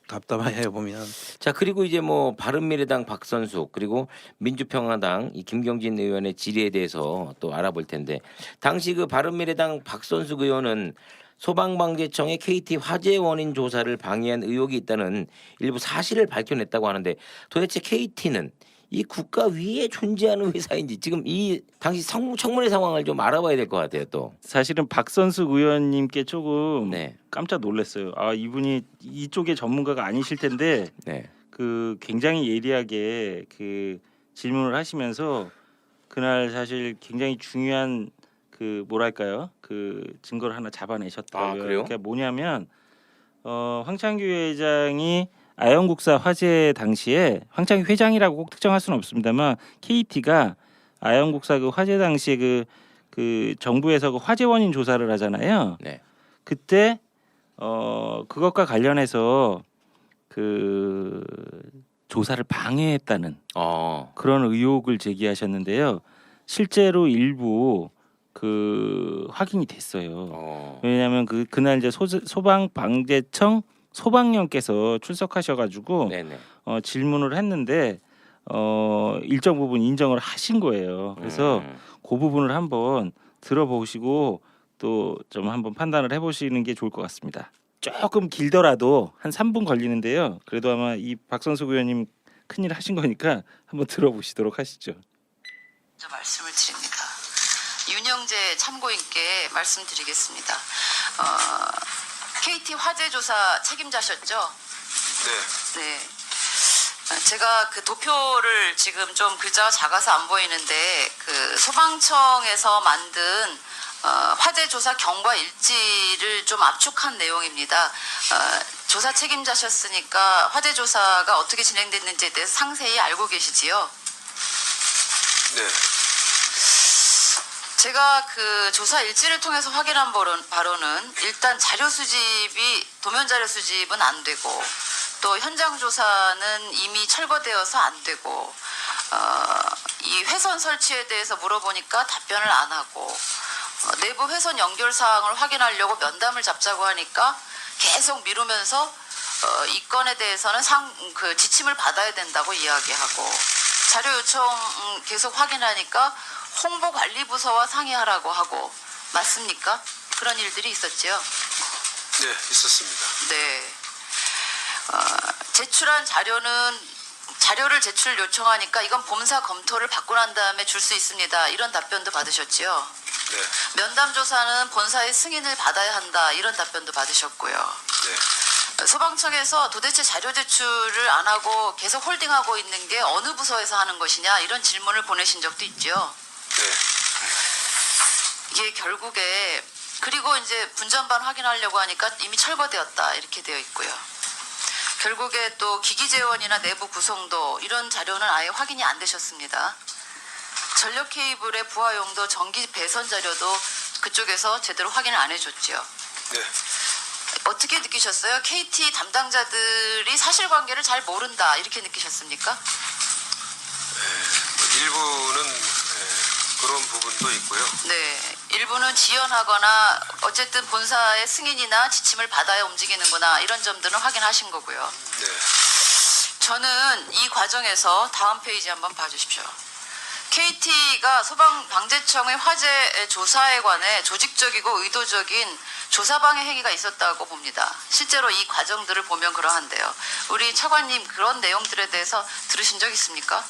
답답해요 보면. 자 그리고 이제 뭐 바른미래당 박선숙 그리고 민주평화당 이 김경진 의원의 질의에 대해서 또 알아볼 텐데 당시 그 바른미래당 박선숙 의원은 소방방재청의 KT 화재 원인 조사를 방해한 의혹이 있다는 일부 사실을 밝혀냈다고 하는데 도대체 KT는 이 국가 위에 존재하는 회사인지 지금 이 당시 청문회 상황을 좀 알아봐야 될 것 같아요. 또 사실은 박선숙 의원님께 조금 네. 깜짝 놀랐어요. 이분이 이쪽의 전문가가 아니실 텐데 네. 그 굉장히 예리하게 그 질문을 하시면서 그날 사실 굉장히 중요한 그 뭐랄까요 그 증거를 하나 잡아내셨더라고요. 그래요? 그게 뭐냐면 황창규 회장이 아영국사 화재 당시에 황창규 회장이라고 꼭 특정할 수는 없습니다만 KT가 아영국사 그 화재 당시에 그 정부에서 그 화재 원인 조사를 하잖아요. 네. 그때 그것과 관련해서 그 조사를 방해했다는 그런 의혹을 제기하셨는데요. 실제로 일부 그 확인이 됐어요. 왜냐하면 그날 이제 소방방재청 소방령께서 출석하셔가지고 질문을 했는데 일정 부분 인정을 하신 거예요. 그래서 그 부분을 한번 들어보시고 또 좀 한번 판단을 해보시는 게 좋을 것 같습니다. 조금 길더라도 한 3분 걸리는데요. 그래도 아마 이 박선숙 의원님 큰일 하신 거니까 한번 들어보시도록 하시죠. 말씀을 드립니다. 윤영재 참고인께 말씀드리겠습니다. KT 화재 조사 책임자셨죠? 네. 네. 제가 그 도표를 지금 좀 글자가 작아서 안 보이는데 그 소방청에서 만든 화재 조사 경과 일지를 좀 압축한 내용입니다. 조사 책임자셨으니까 화재 조사가 어떻게 진행됐는지에 대해서 상세히 알고 계시지요? 네. 제가 그 조사 일지를 통해서 확인한 바로는 일단 도면 자료 수집은 안 되고 또 현장 조사는 이미 철거되어서 안 되고 이 회선 설치에 대해서 물어보니까 답변을 안 하고 내부 회선 연결 사항을 확인하려고 면담을 잡자고 하니까 계속 미루면서 이 건에 대해서는 그 지침을 받아야 된다고 이야기하고 자료 요청 계속 확인하니까 홍보관리부서와 상의하라고 하고 맞습니까? 그런 일들이 있었죠? 네, 있었습니다. 네. 제출한 자료를 제출 요청하니까 이건 본사 검토를 받고 난 다음에 줄 수 있습니다. 이런 답변도 받으셨지요? 네. 면담 조사는 본사의 승인을 받아야 한다. 이런 답변도 받으셨고요. 네. 소방청에서 도대체 자료 제출을 안 하고 계속 홀딩하고 있는 게 어느 부서에서 하는 것이냐 이런 질문을 보내신 적도 있죠. 네. 이게 결국에 그리고 이제 분전반 확인하려고 하니까 이미 철거되었다 이렇게 되어 있고요. 결국에 또 기기재원이나 내부 구성도 이런 자료는 아예 확인이 안 되셨습니다. 전력 케이블의 부하 용도 전기 배선 자료도 그쪽에서 제대로 확인을 안 해줬죠. 네. 어떻게 느끼셨어요? KT 담당자들이 사실관계를 잘 모른다 이렇게 느끼셨습니까? 일부는 그런 부분도 있고요. 네, 일부는 지연하거나 어쨌든 본사의 승인이나 지침을 받아야 움직이는구나 이런 점들은 확인하신 거고요. 네. 저는 이 과정에서 다음 페이지 한번 봐주십시오. KT가 소방방재청의 화재 조사에 관해 조직적이고 의도적인 조사방해 행위가 있었다고 봅니다. 실제로 이 과정들을 보면 그러한데요. 우리 차관님 그런 내용들에 대해서 들으신 적 있습니까?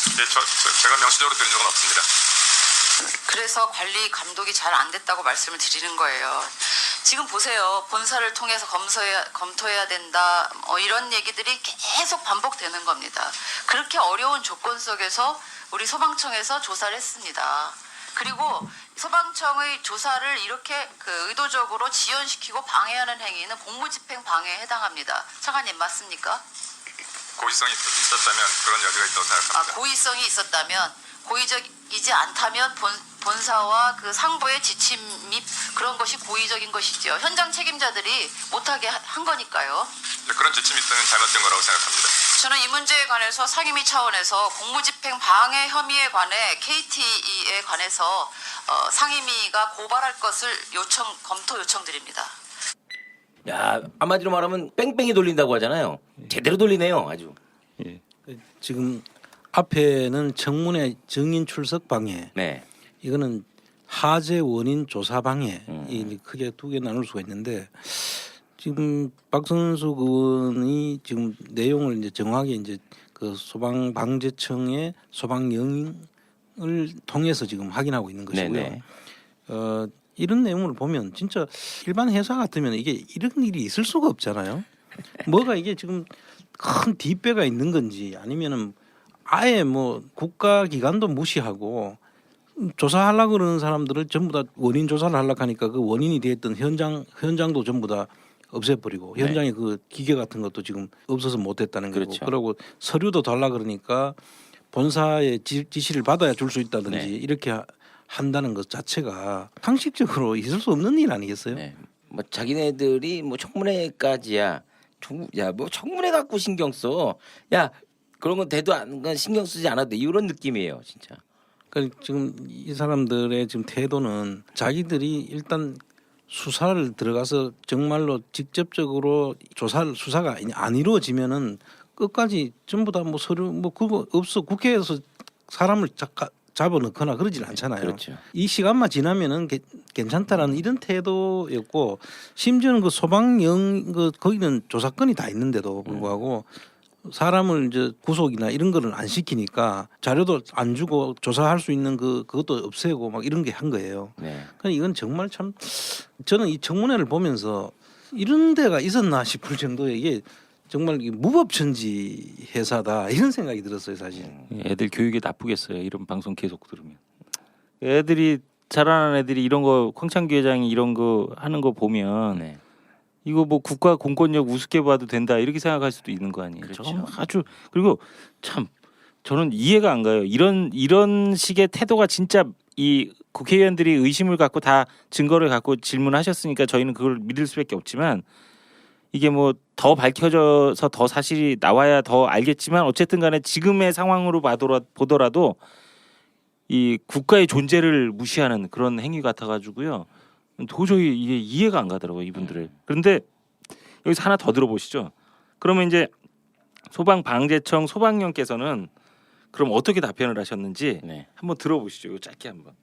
네, 제가 명시적으로 들은 적은 없습니다. 그래서 관리 감독이 잘 안 됐다고 말씀을 드리는 거예요. 지금 보세요. 본사를 통해서 검토해야 된다. 이런 얘기들이 계속 반복되는 겁니다. 그렇게 어려운 조건 속에서 우리 소방청에서 조사를 했습니다. 그리고 소방청의 조사를 이렇게 의도적으로 지연시키고 방해하는 행위는 공무집행 방해에 해당합니다. 차관님 맞습니까? 고의성이 있었다면 그런 여지가 있다고 생각합니다. 고의성이 있었다면 고의적이지 않다면 본사와 그 상부의 지침 및 그런 것이 고의적인 것이죠. 현장 책임자들이 못하게 한 거니까요. 그런 지침이 있다면 잘못된 거라고 생각합니다. 저는 이 문제에 관해서 상임위 차원에서 공무집행 방해 혐의에 관해 KT에 관해서 상임위가 고발할 것을 검토 요청드립니다. 야, 한마디로 말하면 뺑뺑이 돌린다고 하잖아요. 제대로 돌리네요, 아주. 예. 지금 앞에는 청문회 증인 출석 방해. 네. 이거는 화재 원인 조사 방해. 이 크게 두 개 나눌 수가 있는데 지금 박선수 의원이 지금 내용을 이제 정확하게 이제 그 소방방재청의 소방영을 통해서 지금 확인하고 있는 것이고요. 네네. 이런 내용을 보면 진짜 일반 회사 같으면 이게 이런 일이 있을 수가 없잖아요. 뭐가 이게 지금 큰 뒷배가 있는 건지 아니면은 아예 뭐 국가기관도 무시하고 조사하려고 그러는 사람들을 전부 다 원인 조사를 하려고 하니까 그 원인이 되었던 현장도 전부 다 없애버리고 현장에 그 기계 같은 것도 지금 없어서 못했다는 거고 그렇죠. 그러고 서류도 달라 그러니까 본사의 지시를 받아야 줄 수 있다든지 네. 이렇게 한다는 것 자체가 상식적으로 있을 수 없는 일 아니겠어요? 네. 뭐 자기네들이 뭐 청문회까지야. 뭐 청문회 갖고 신경 써. 야, 그런 건 대도 안 신경 쓰지 않아도 돼. 이런 느낌이에요, 진짜. 그러니까 지금 이 사람들의 지금 태도는 자기들이 일단 수사를 들어가서 정말로 직접적으로 수사가 안 이루어지면은 끝까지 전부 다 뭐 서류 뭐 그거 없어 국회에서 사람을 잡아 넣거나 그러진 않잖아요. 그렇죠. 이 시간만 지나면은 괜찮다라는 이런 태도였고 심지어는 그 소방영 거기는 조사권이 다 있는데도 불구하고 사람을 이제 구속이나 이런 거를 안 시키니까 자료도 안 주고 조사할 수 있는 그것도 없애고 막 이런 게 한 거예요. 네. 그러니까 이건 정말 참 저는 이 청문회를 보면서 이런 데가 있었나 싶을 정도의 이게 정말 무법천지 회사다 이런 생각이 들었어요 사실. 애들 교육이 나쁘겠어요. 이런 방송 계속 들으면. 애들이 자라는 애들이 이런 거 콩창기 회장이 이런 거 하는 거 보면 네. 이거 뭐 국가 공권력 우습게 봐도 된다 이렇게 생각할 수도 있는 거 아니에요. 그렇죠. 저건 아주 그리고 참 저는 이해가 안 가요. 이런 식의 태도가 진짜 이 국회의원들이 의심을 갖고 다 증거를 갖고 질문하셨으니까 저희는 그걸 믿을 수밖에 없지만 이게 뭐 더 밝혀져서 더 사실이 나와야 더 알겠지만 어쨌든 간에 지금의 상황으로 보더라도 이 국가의 존재를 무시하는 그런 행위 같아가지고요. 도저히 이게 이해가 안 가더라고요, 이분들을. 그런데 여기서 하나 더 들어보시죠. 그러면 이제 소방방재청 소방령께서는 그럼 어떻게 답변을 하셨는지 한번 들어보시죠. 이거 짧게 한번.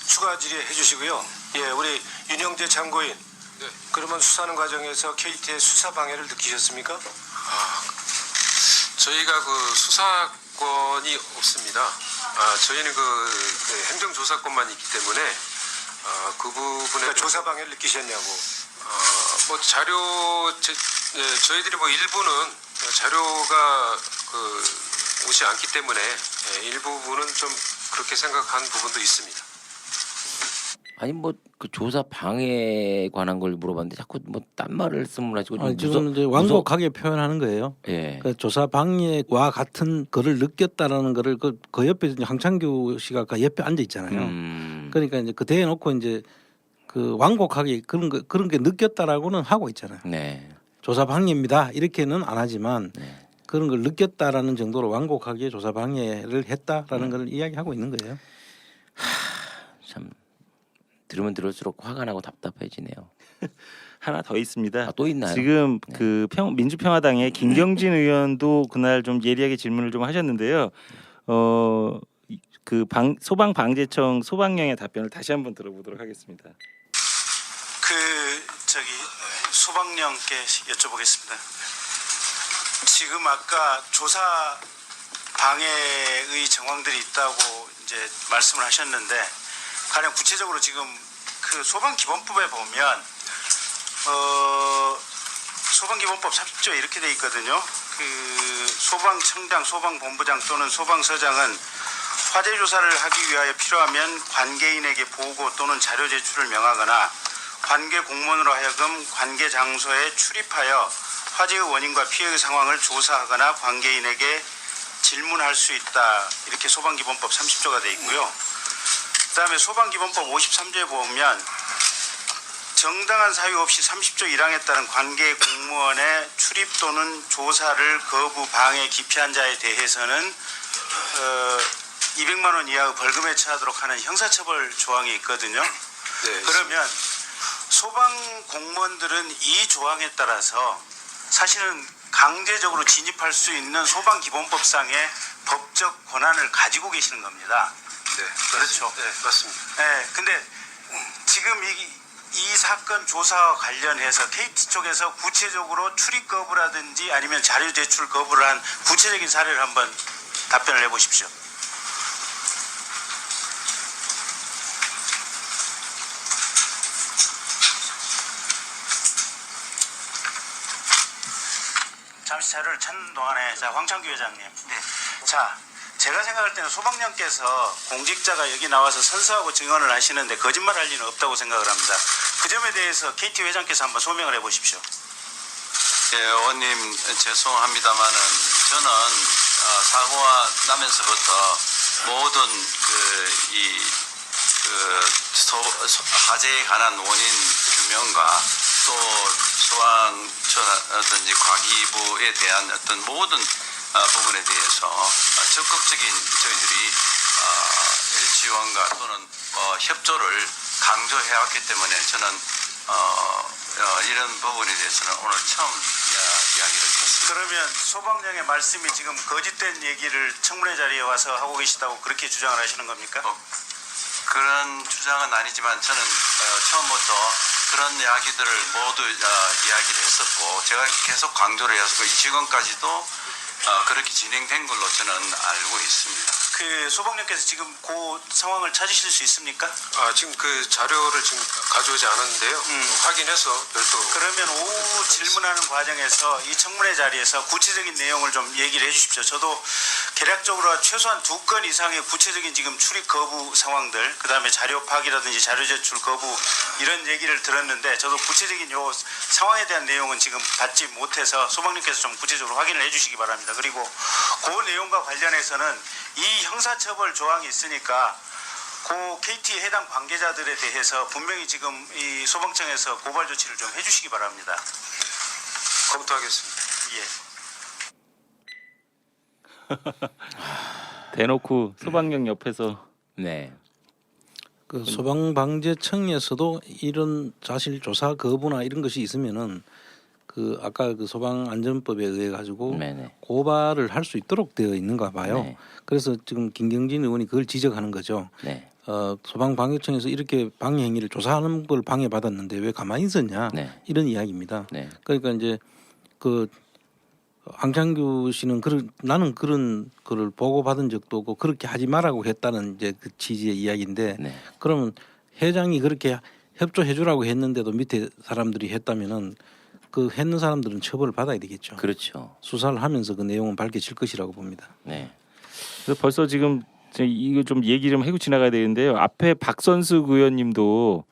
추가 질의해 주시고요. 예, 우리 윤영재 참고인. 네. 그러면 수사하는 과정에서 KT의 수사 방해를 느끼셨습니까? 저희가 그 수사권이 없습니다. 저희는 그 행정조사권만 있기 때문에 그 부분에 그러니까 조사 방해를 느끼셨냐고. 뭐 저희들이 뭐 일부는 자료가 오지 않기 때문에 일부분은 좀 그렇게 생각한 부분도 있습니다. 아니 뭐 그 조사 방해에 관한 걸 물어봤는데 자꾸 뭐 딴 말을 쓰문하시고 좀 지금 이제 완곡하게 표현하는 거예요. 예. 그 조사 방해와 같은 거를 느꼈다라는 거를 그 옆에 이제 황창규 씨가 그 옆에 앉아 있잖아요. 그러니까 이제 그 대놓고 이제 그 완곡하게 그런 게 느꼈다라고는 하고 있잖아요. 네. 조사 방해입니다. 이렇게는 안 하지만 그런 걸 느꼈다라는 정도로 완곡하게 조사 방해를 했다라는 걸 이야기하고 있는 거예요. 참 들으면 들을수록 화가 나고 답답해지네요. 하나 더 있습니다. 또 있나요? 지금 그 민주평화당의 김경진 의원도 그날 좀 예리하게 질문을 좀 하셨는데요. 그 소방방재청 소방령의 답변을 다시 한번 들어보도록 하겠습니다. 소방령께 여쭤보겠습니다. 지금 아까 조사 방해의 정황들이 있다고 이제 말씀을 하셨는데 가령 구체적으로 지금 그 소방기본법에 보면 소방기본법 30조에 이렇게 돼 있거든요. 그 소방청장, 소방본부장 또는 소방서장은 화재 조사를 하기 위하여 필요하면 관계인에게 보고 또는 자료 제출을 명하거나 관계 공무원으로 하여금 관계 장소에 출입하여 화재의 원인과 피해의 상황을 조사하거나 관계인에게 질문할 수 있다. 이렇게 소방기본법 30조가 돼 있고요. 그다음에 소방기본법 53조에 보면 정당한 사유 없이 30조 1항에 따른 관계 공무원의 출입 또는 조사를 거부, 방해, 기피한 자에 대해서는 200만 원 이하의 벌금에 처하도록 하는 형사처벌 조항이 있거든요. 네. 그러면 소방 공무원들은 이 조항에 따라서 사실은 강제적으로 진입할 수 있는 소방기본법상의 법적 권한을 가지고 계시는 겁니다. 네, 그렇죠. 네, 맞습니다. 네, 근데 지금 이 사건 조사와 관련해서 KT 쪽에서 구체적으로 출입 거부라든지 아니면 자료 제출 거부를 한 구체적인 사례를 한번 답변을 해보십시오. 잠시 자료를 찾는 동안에 자 황창규 회장님. 네. 자, 제가 생각할 때는 소방령께서 공직자가 여기 나와서 선서하고 증언을 하시는데 거짓말할 리는 없다고 생각을 합니다. 그 점에 대해서 KT 회장께서 한번 소명을 해보십시오. 예, 의원님 죄송합니다만은 저는 사고가 나면서부터 모든 화재에 관한 원인 규명과 또 소방서라든지 과기부에 대한 어떤 모든 부분에 대해서 적극적인 저희들이 지원과 또는 협조를 강조해왔기 때문에 저는 이런 부분에 대해서는 오늘 처음 이야기를 듣습니다. 그러면 소방령의 말씀이 지금 거짓된 얘기를 청문회 자리에 와서 하고 계시다고 그렇게 주장을 하시는 겁니까? 그런 주장은 아니지만 저는 처음부터 그런 이야기들을 모두 이야기를 했었고 제가 계속 강조를 해서 지금까지도 그렇게 진행된 걸로 저는 알고 있습니다. 그 소방령께서 지금 그 상황을 찾으실 수 있습니까? 지금 그 자료를 지금 가져오지 않았는데요. 확인해서 별도로. 그러면 오후 질문하는 과정에서 이 청문회 자리에서 구체적인 내용을 좀 얘기를 해주십시오. 저도 개략적으로 최소한 2건 이상의 구체적인 지금 출입 거부 상황들, 그 다음에 자료 파기라든지 자료 제출 거부 이런 얘기를 들었는데 저도 구체적인 요 상황에 대한 내용은 지금 받지 못해서 소방님께서 좀 구체적으로 확인을 해주시기 바랍니다. 그리고 그 내용과 관련해서는 이 형사처벌 조항이 있으니까 그 KT 해당 관계자들에 대해서 분명히 지금 이 소방청에서 고발 조치를 좀 해주시기 바랍니다. 검토하겠습니다. 예. 대놓고 소방령 옆에서 네. 그 소방방재청에서도 이런 사실 조사 거부나 이런 것이 있으면은 그 아까 그 소방안전법에 의해 가지고 네네. 고발을 할 수 있도록 되어 있는가 봐요. 네. 그래서 지금 김경진 의원이 그걸 지적하는 거죠. 네. 소방방재청에서 이렇게 방해 행위를 조사하는 걸 방해받았는데 왜 가만히 있었냐 네. 이런 이야기입니다. 네. 그러니까 이제 그 황창규 씨는 나는 그런 거를 보고받은 적도 없고 그렇게 하지 말라고 했다는 이제 그 취지의 이야기인데 네. 그러면 회장이 그렇게 협조해 주라고 했는데도 밑에 사람들이 했다면은 그 했는 사람들은 처벌을 받아야 되겠죠. 그렇죠. 수사를 하면서 그 내용은 밝혀질 것이라고 봅니다. 네. 그래서 벌써 지금 이거 좀 얘기 좀 하고 지나가야 되는데요. 앞에 박선숙 의원님도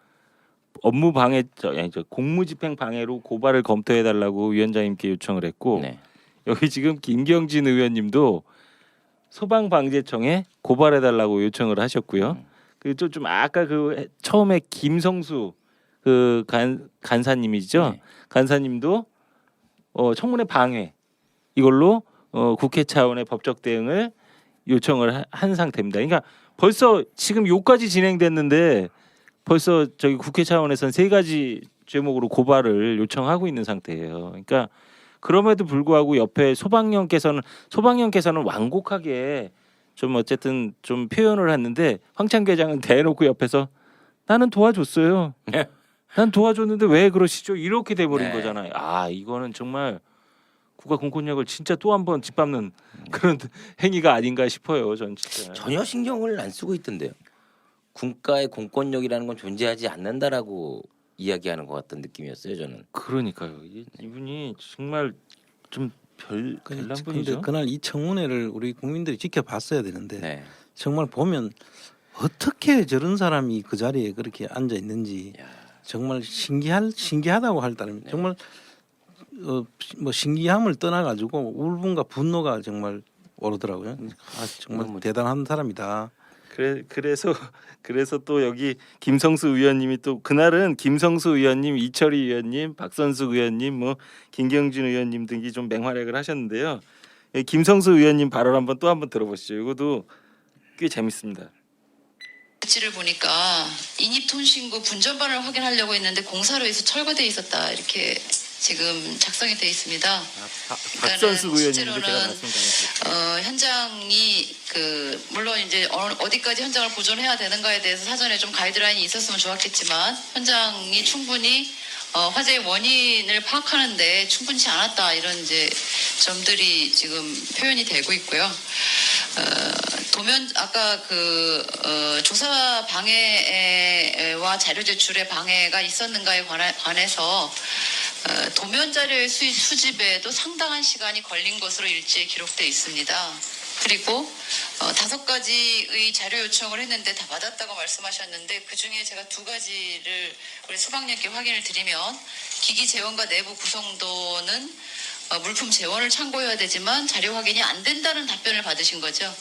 업무 방해, 공무집행 방해로 고발을 검토해달라고 위원장님께 요청을 했고 네. 여기 지금 김경진 의원님도 소방방재청에 고발해달라고 요청을 하셨고요. 그리고 좀 아까 그 처음에 김성수 그 간사님이죠. 네. 간사님도 청문회 방해 이걸로 국회 차원의 법적 대응을 요청을 한 상태입니다. 그러니까 벌써 지금 요까지 진행됐는데 벌써 저기 국회 차원에서는 3가지 제목으로 고발을 요청하고 있는 상태예요. 그러니까 그럼에도 불구하고 옆에 소방령께서는 완곡하게 좀 어쨌든 좀 표현을 했는데 황창기 회장은 대놓고 옆에서 나는 도와줬어요. 난 도와줬는데 왜 그러시죠? 이렇게 돼버린 네. 거잖아요. 아 이거는 정말 국가 공권력을 진짜 또 한 번 짓밟는 그런 행위가 아닌가 싶어요. 전 진짜. 전혀 신경을 안 쓰고 있던데요. 국가의 공권력이라는 건 존재하지 않는다라고 이야기하는 것 같던 느낌이었어요. 저는. 그러니까요. 이분이 정말 좀 별난 근데 분이죠. 그날 이 청문회를 우리 국민들이 지켜봤어야 되는데 네. 정말 보면 어떻게 저런 사람이 그 자리에 그렇게 앉아 있는지 정말 신기하다고 할 따르면 정말 뭐 신기함을 떠나가지고 울분과 분노가 정말 오르더라고요. 아, 정말 대단한 사람이다. 그래서 또 여기 김성수 의원님이 또 그날은 김성수 의원님, 이철희 의원님, 박선숙 의원님, 뭐 김경진 의원님 등이 좀 맹활약을 하셨는데요. 김성수 의원님 발언 한번 들어보시죠. 이것도 꽤 재밌습니다. 지를 보니까 인입통신구 분전반을 확인하려고 했는데 공사로 해서 철거돼 있었다 이렇게 지금 작성이 돼 있습니다. 박선숙 의원님도 실제로는 제가 말씀드렸습니다. 현장이 물론 이제 어디까지 현장을 보존해야 되는가에 대해서 사전에 좀 가이드라인이 있었으면 좋았겠지만 현장이 충분히 화재의 원인을 파악하는데 충분치 않았다 이런 이제 점들이 지금 표현이 되고 있고요. 아까 조사 방해와 자료 제출의 방해가 있었는가에 관해서 도면 자료의 수집에도 상당한 시간이 걸린 것으로 일지에 기록되어 있습니다. 그리고 5가지의 자료 요청을 했는데 다 받았다고 말씀하셨는데 그 중에 제가 2가지를 우리 소방님께 확인을 드리면 기기 재원과 내부 구성도는 물품 재원을 참고해야 되지만 자료 확인이 안 된다는 답변을 받으신 거죠.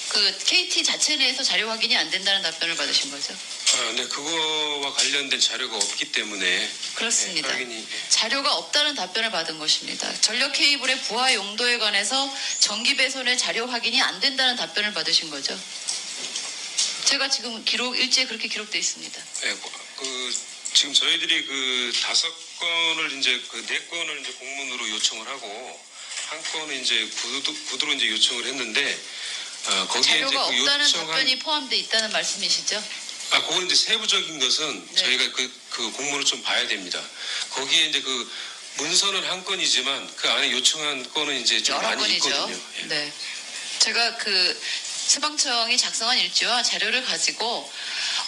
그 KT 자체 내에서 자료 확인이 안 된다는 답변을 받으신 거죠. 네, 그거와 관련된 자료가 없기 때문에 그렇습니다. 확인이 자료가 없다는 답변을 받은 것입니다. 전력 케이블의 부하 용도에 관해서 전기 배선의 자료 확인이 안 된다는 답변을 받으신 거죠. 제가 지금 일지에 그렇게 기록되어 있습니다. 네, 지금 저희들이 5건을 이제 4건을 이제 공문으로 요청을 하고 한 건은 이제 구두로 이제 요청을 했는데 거기에 자료가 이제 없다는 답변이 포함되어 있다는 말씀이시죠? 그건 이제 세부적인 것은 네. 저희가 그 공문을 좀 봐야 됩니다. 거기에 이제 문서는 한 건이지만 그 안에 요청한 건은 이제 좀 여러 많이 건이죠. 있거든요. 예. 네. 제가 소방청이 작성한 일지와 자료를 가지고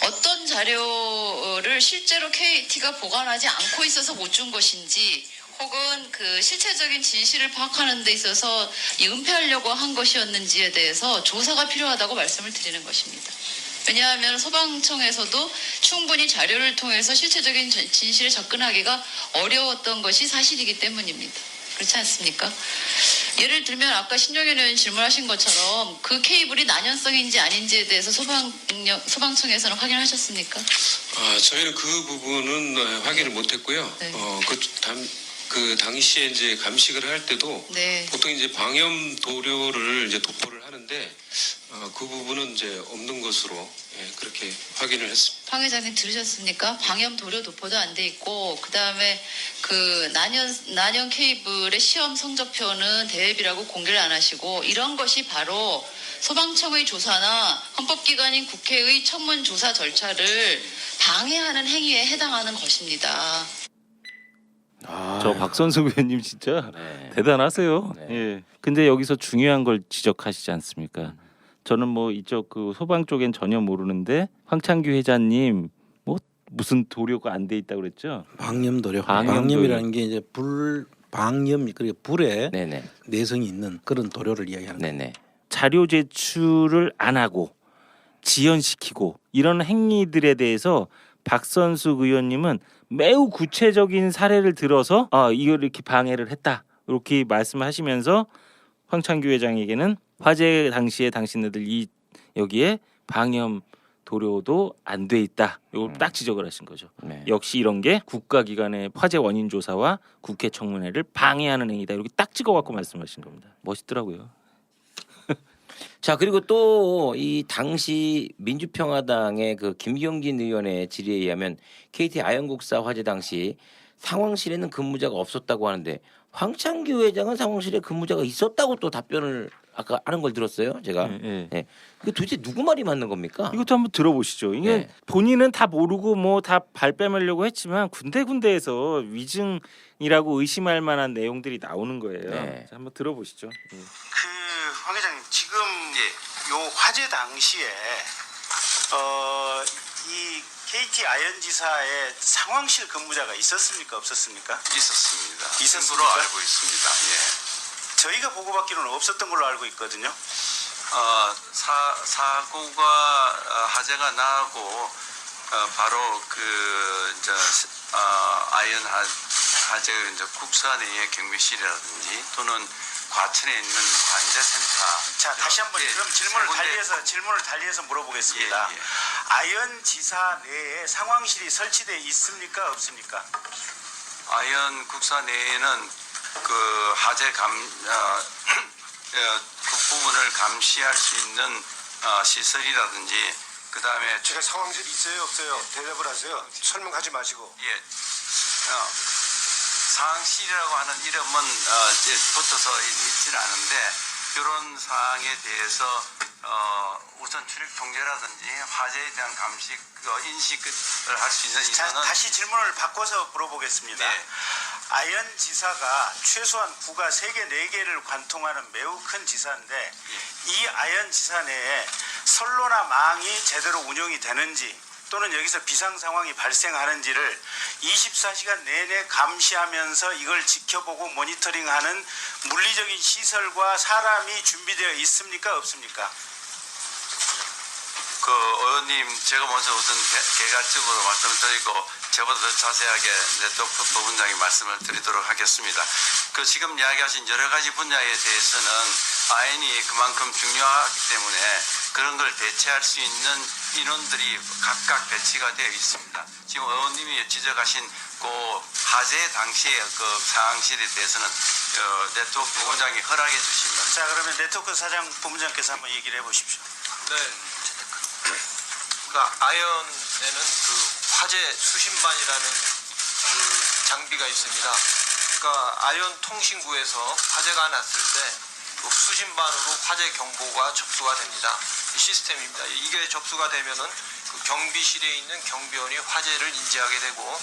어떤 자료를 실제로 KT가 보관하지 않고 있어서 못 준 것인지 혹은 실체적인 진실을 파악하는 데 있어서 은폐하려고 한 것이었는지에 대해서 조사가 필요하다고 말씀을 드리는 것입니다. 왜냐하면 소방청에서도 충분히 자료를 통해서 실체적인 진실에 접근하기가 어려웠던 것이 사실이기 때문입니다. 그렇지 않습니까? 예를 들면 아까 신종현 의원 질문하신 것처럼 그 케이블이 난연성인지 아닌지에 대해서 소방청에서는 확인하셨습니까? 저희는 그 부분은 확인을 못했고요. 네. 그 당시에 이제 감식을 할 때도 네. 보통 이제 방염 도료를 이제 도포를 하는데 그 부분은 이제 없는 것으로 그렇게 확인을 했습니다. 황 회장님 들으셨습니까? 방염 도료 도포도 안 돼 있고 그다음에 난연 케이블의 시험 성적표는 대회비라고 공개를 안 하시고 이런 것이 바로 소방청의 조사나 헌법기관인 국회의 청문 조사 절차를 방해하는 행위에 해당하는 것입니다. 저 박선숙 의원님 진짜 대단하세요. 네. 예. 근데 여기서 중요한 걸 지적하시지 않습니까? 저는 뭐 이쪽 소방 쪽엔 전혀 모르는데 황창기 회장님 무슨 도료가 안 돼 있다고 그랬죠? 방염 도료. 방염이라는 게 이제 방염 그리고 불에 네네. 내성이 있는 그런 도료를 이야기하는 거예요. 네네. 자료 제출을 안 하고 지연시키고 이런 행위들에 대해서 박선숙 의원님은 매우 구체적인 사례를 들어서 이걸 이렇게 방해를 했다 이렇게 말씀하시면서 황창규 회장에게는 화재 당시에 당신네들 여기에 방염 도료도 안 돼 있다. 이걸 딱 지적을 하신 거죠. 네. 역시 이런 게 국가기관의 화재 원인 조사와 국회 청문회를 방해하는 행위다. 이렇게 딱 찍어갖고 말씀하신 겁니다. 멋있더라고요. 자, 그리고 또 이 당시 민주평화당의 그 김경진 의원의 질의에 의하면 KT 아연국사 화재 당시 상황실에는 근무자가 없었다고 하는데 황창규 회장은 상황실에 근무자가 있었다고 또 답변을 아까 하는 걸 들었어요. 제가. 네. 이게 도대체 누구 말이 맞는 겁니까? 이것도 한번 들어보시죠. 이게 본인은 다 모르고 뭐 다 발뺌하려고 했지만 군데군데에서 위증이라고 의심할 만한 내용들이 나오는 거예요. 자, 한번 들어보시죠. 황 회장님 지금 요 화재 당시에 이 KT 아연지사의 상황실 근무자가 있었습니까 없었습니까? 있었습니다. 있었으로 알고 있습니다. 예. 저희가 보고받기로는 없었던 걸로 알고 있거든요. 사고가 화재가 나고 바로 그 이제 아연 화재 이제 국사 내의 경비실이라든지 또는 과천에 있는 관제센터. 자, 다시 한번 그럼 질문을 달리해서 물어보겠습니다. 아연지사 내에 상황실이 설치되어 있습니까 없습니까? 아연 국사 내에는 그 화재 그 부분을 감시할 수 있는 시설이라든지 그 다음에 제가 상황실 있어요 없어요? 대답을 하세요. 설명하지 마시고. 상황실이라고 하는 이름은 이제 붙어서 있지는 않은데 이런 사항에 대해서 우선 출입 통제라든지 화재에 대한 감시 인식을 할 수 있는 인원은 다시 질문을 바꿔서 물어보겠습니다. 아연 지사가 최소한 구가 3개, 4개를 관통하는 매우 큰 지사인데 이 아연 지사 내에 선로나 망이 제대로 운영이 되는지 또는 여기서 비상 상황이 발생하는지를 24시간 내내 감시하면서 이걸 지켜보고 모니터링하는 물리적인 시설과 사람이 준비되어 있습니까 없습니까? 그 의원님 제가 먼저 우선 개괄적으로 말씀드리고 저보다 더 자세하게 네트워크 부분장이 말씀을 드리도록 하겠습니다. 그 지금 이야기하신 여러 가지 분야에 대해서는 아연이 그만큼 중요하기 때문에 그런 걸 대체할 수 있는 인원들이 각각 배치가 되어 있습니다. 지금 의원님이 지적하신 그 화재 당시의 그 상황실에 대해서는 네트워크 부분장이 허락해 주시면. 자, 그러면 네트워크 사장 부분장께서 한번 얘기를 해보십시오. 네. 그러니까 아연에는 그 화재 수신반이라는 그 장비가 있습니다. 그러니까 아연 통신구에서 화재가 났을 때 그 수신반으로 화재 경보가 접수가 됩니다. 이 시스템입니다. 이게 접수가 되면은 그 경비실에 있는 경비원이 화재를 인지하게 되고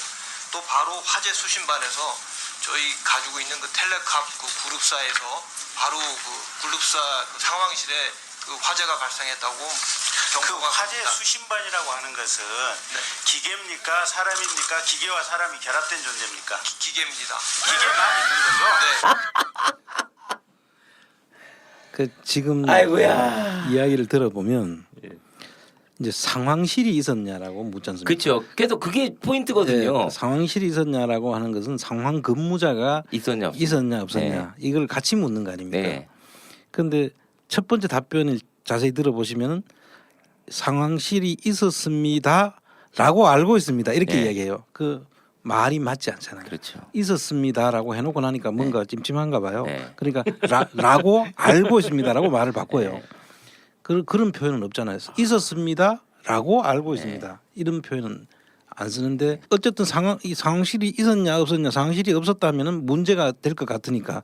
또 바로 화재 수신반에서 저희 가지고 있는 그 텔레캅 그 그룹사에서 바로 그 그룹사 그 상황실에 그 화재가 발생했다고 경보가 화재 갑니다. 수신반이라고 하는 것은 기계입니까? 사람입니까? 기계와 사람이 결합된 존재입니까? 기계입니다. 기계만 있는 거죠? 그 지금 아이고야. 이야기를 들어보면 이제 상황실이 있었냐라고 묻지 않습니까? 그렇죠. 계속 그게 포인트거든요. 상황실이 있었냐라고 하는 것은 상황 근무자가 있었냐 없었냐 이걸 같이 묻는 거 아닙니까? 그런데 첫 번째 답변을 자세히 들어보시면 상황실이 있었습니다라고 알고 있습니다. 이렇게 이야기해요. 그 말이 맞지 않잖아요. 그렇죠. 있었습니다라고 해놓고 나니까 뭔가 찜찜한가 봐요. 그러니까 라고 알고 있습니다라고 말을 바꿔요. 그런 표현은 없잖아요. 있었습니다라고 알고 있습니다. 이런 표현은 안 쓰는데 어쨌든 이 상황실이 있었냐 없었냐 상황실이 없었다면은 문제가 될 것 같으니까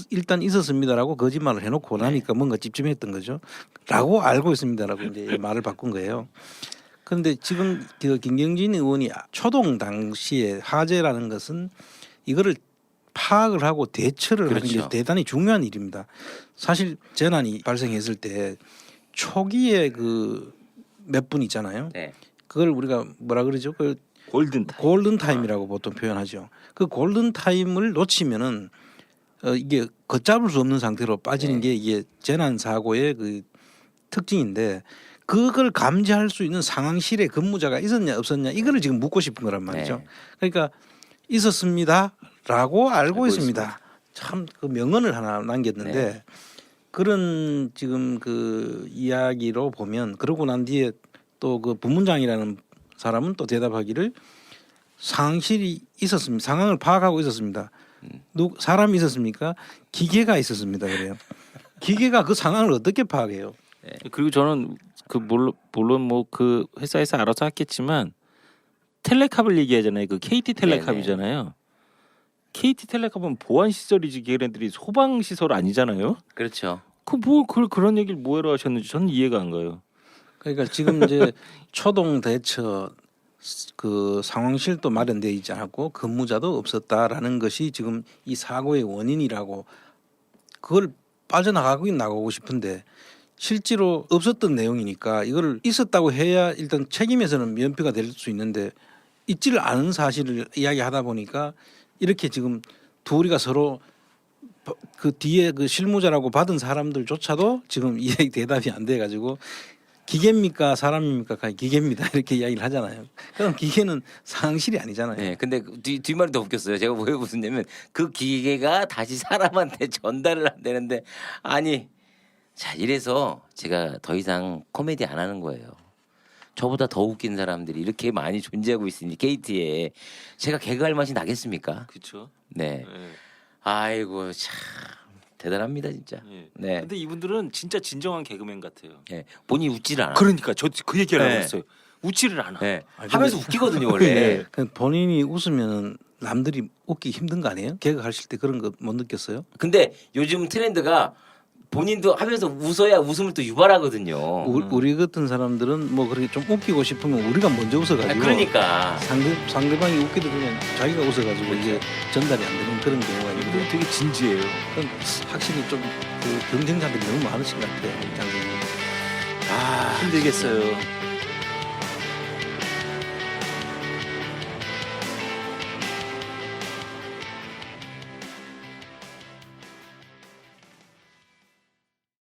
일단 있었습니다라고 거짓말을 해놓고 나니까 뭔가 찝찝했던 거죠. 라고 알고 있습니다라고 이제 말을 바꾼 거예요. 그런데 지금 그 김경진 의원이 초동 당시에 화재라는 것은 이거를 파악을 하고 대처를 하는 게 대단히 중요한 일입니다. 사실 재난이 발생했을 때 초기에 그 몇 분 있잖아요. 그걸 우리가 뭐라 그러죠? 그 골든 타임이라고 보통 표현하죠. 그 골든 타임을 놓치면은 이게 걷잡을 수 없는 상태로 빠지는 게 이게 재난 사고의 그 특징인데 그걸 감지할 수 있는 상황실에 근무자가 있었냐 없었냐 이거를 지금 묻고 싶은 거란 말이죠. 그러니까 있었습니다라고 알고 있습니다. 참 그 명언을 하나 남겼는데 그런 지금 그 이야기로 보면 그러고 난 뒤에 또 그 부문장이라는 사람은 또 대답하기를 상황실이 있었습니다. 상황을 파악하고 있었습니다. 사람이 있었습니까? 기계가 있었습니다. 그래요. 기계가 그 상황을 어떻게 파악해요? 그리고 저는 그 물론 뭐 그 회사에서 알아서 했겠지만 텔레캅을 얘기하잖아요. 그 KT 텔레캅이잖아요. KT 텔레캅은 보안 시설이지 걔네들이 소방 시설 아니잖아요. 그렇죠. 그런 얘기를 뭐하러 하셨는지 저는 이해가 안 가요. 그러니까 지금 이제 초동 대처 그 상황실도 마련되어 있지 않았고 근무자도 없었다라는 것이 지금 이 사고의 원인이라고 그걸 빠져나가고 싶은데 실제로 없었던 내용이니까 이걸 있었다고 해야 일단 책임에서는 면피가 될 수 있는데 있지를 않은 사실을 이야기하다 보니까 이렇게 지금 둘이가 서로 그 뒤에 그 실무자라고 받은 사람들조차도 지금 이야기 대답이 안 돼 가지고 기계입니까 사람입니까? 기계입니다 이렇게 이야기를 하잖아요. 그럼 기계는 상황실이 아니잖아요. 네, 근데 뒷말이 더 웃겼어요. 제가 왜 웃었냐면 그 기계가 다시 사람한테 전달을 안 되는데 아니 자 이래서 제가 더 이상 코미디 안 하는 거예요. 저보다 더 웃긴 사람들이 이렇게 많이 존재하고 있으니 KT에 제가 개그할 맛이 나겠습니까? 그렇죠. 네. 아이고 참 대단합니다 진짜. 네. 근데 이분들은 진짜 진정한 개그맨 같아요. 네. 본인이 웃지를 않아. 그러니까 저 그 얘기를 하고 있어요. 웃지를 않아. 네. 하면서 웃기거든요 원래. 본인이 웃으면 남들이 웃기 힘든 거 아니에요? 개그 하실 때 그런 거 못 느꼈어요? 근데 요즘 트렌드가 본인도 하면서 웃어야 웃음을 또 유발하거든요. 우리 같은 사람들은 뭐 그렇게 좀 웃기고 싶으면 우리가 먼저 웃어가지고 그러니까 상대방이 웃기도 그냥 자기가 웃어가지고 이게 전달이 안 되는 그런 경우가 있는데 되게 진지해요. 그건 확실히 좀 그 경쟁자들이 너무 많으신 것 같아요. 장군님. 힘들겠어요.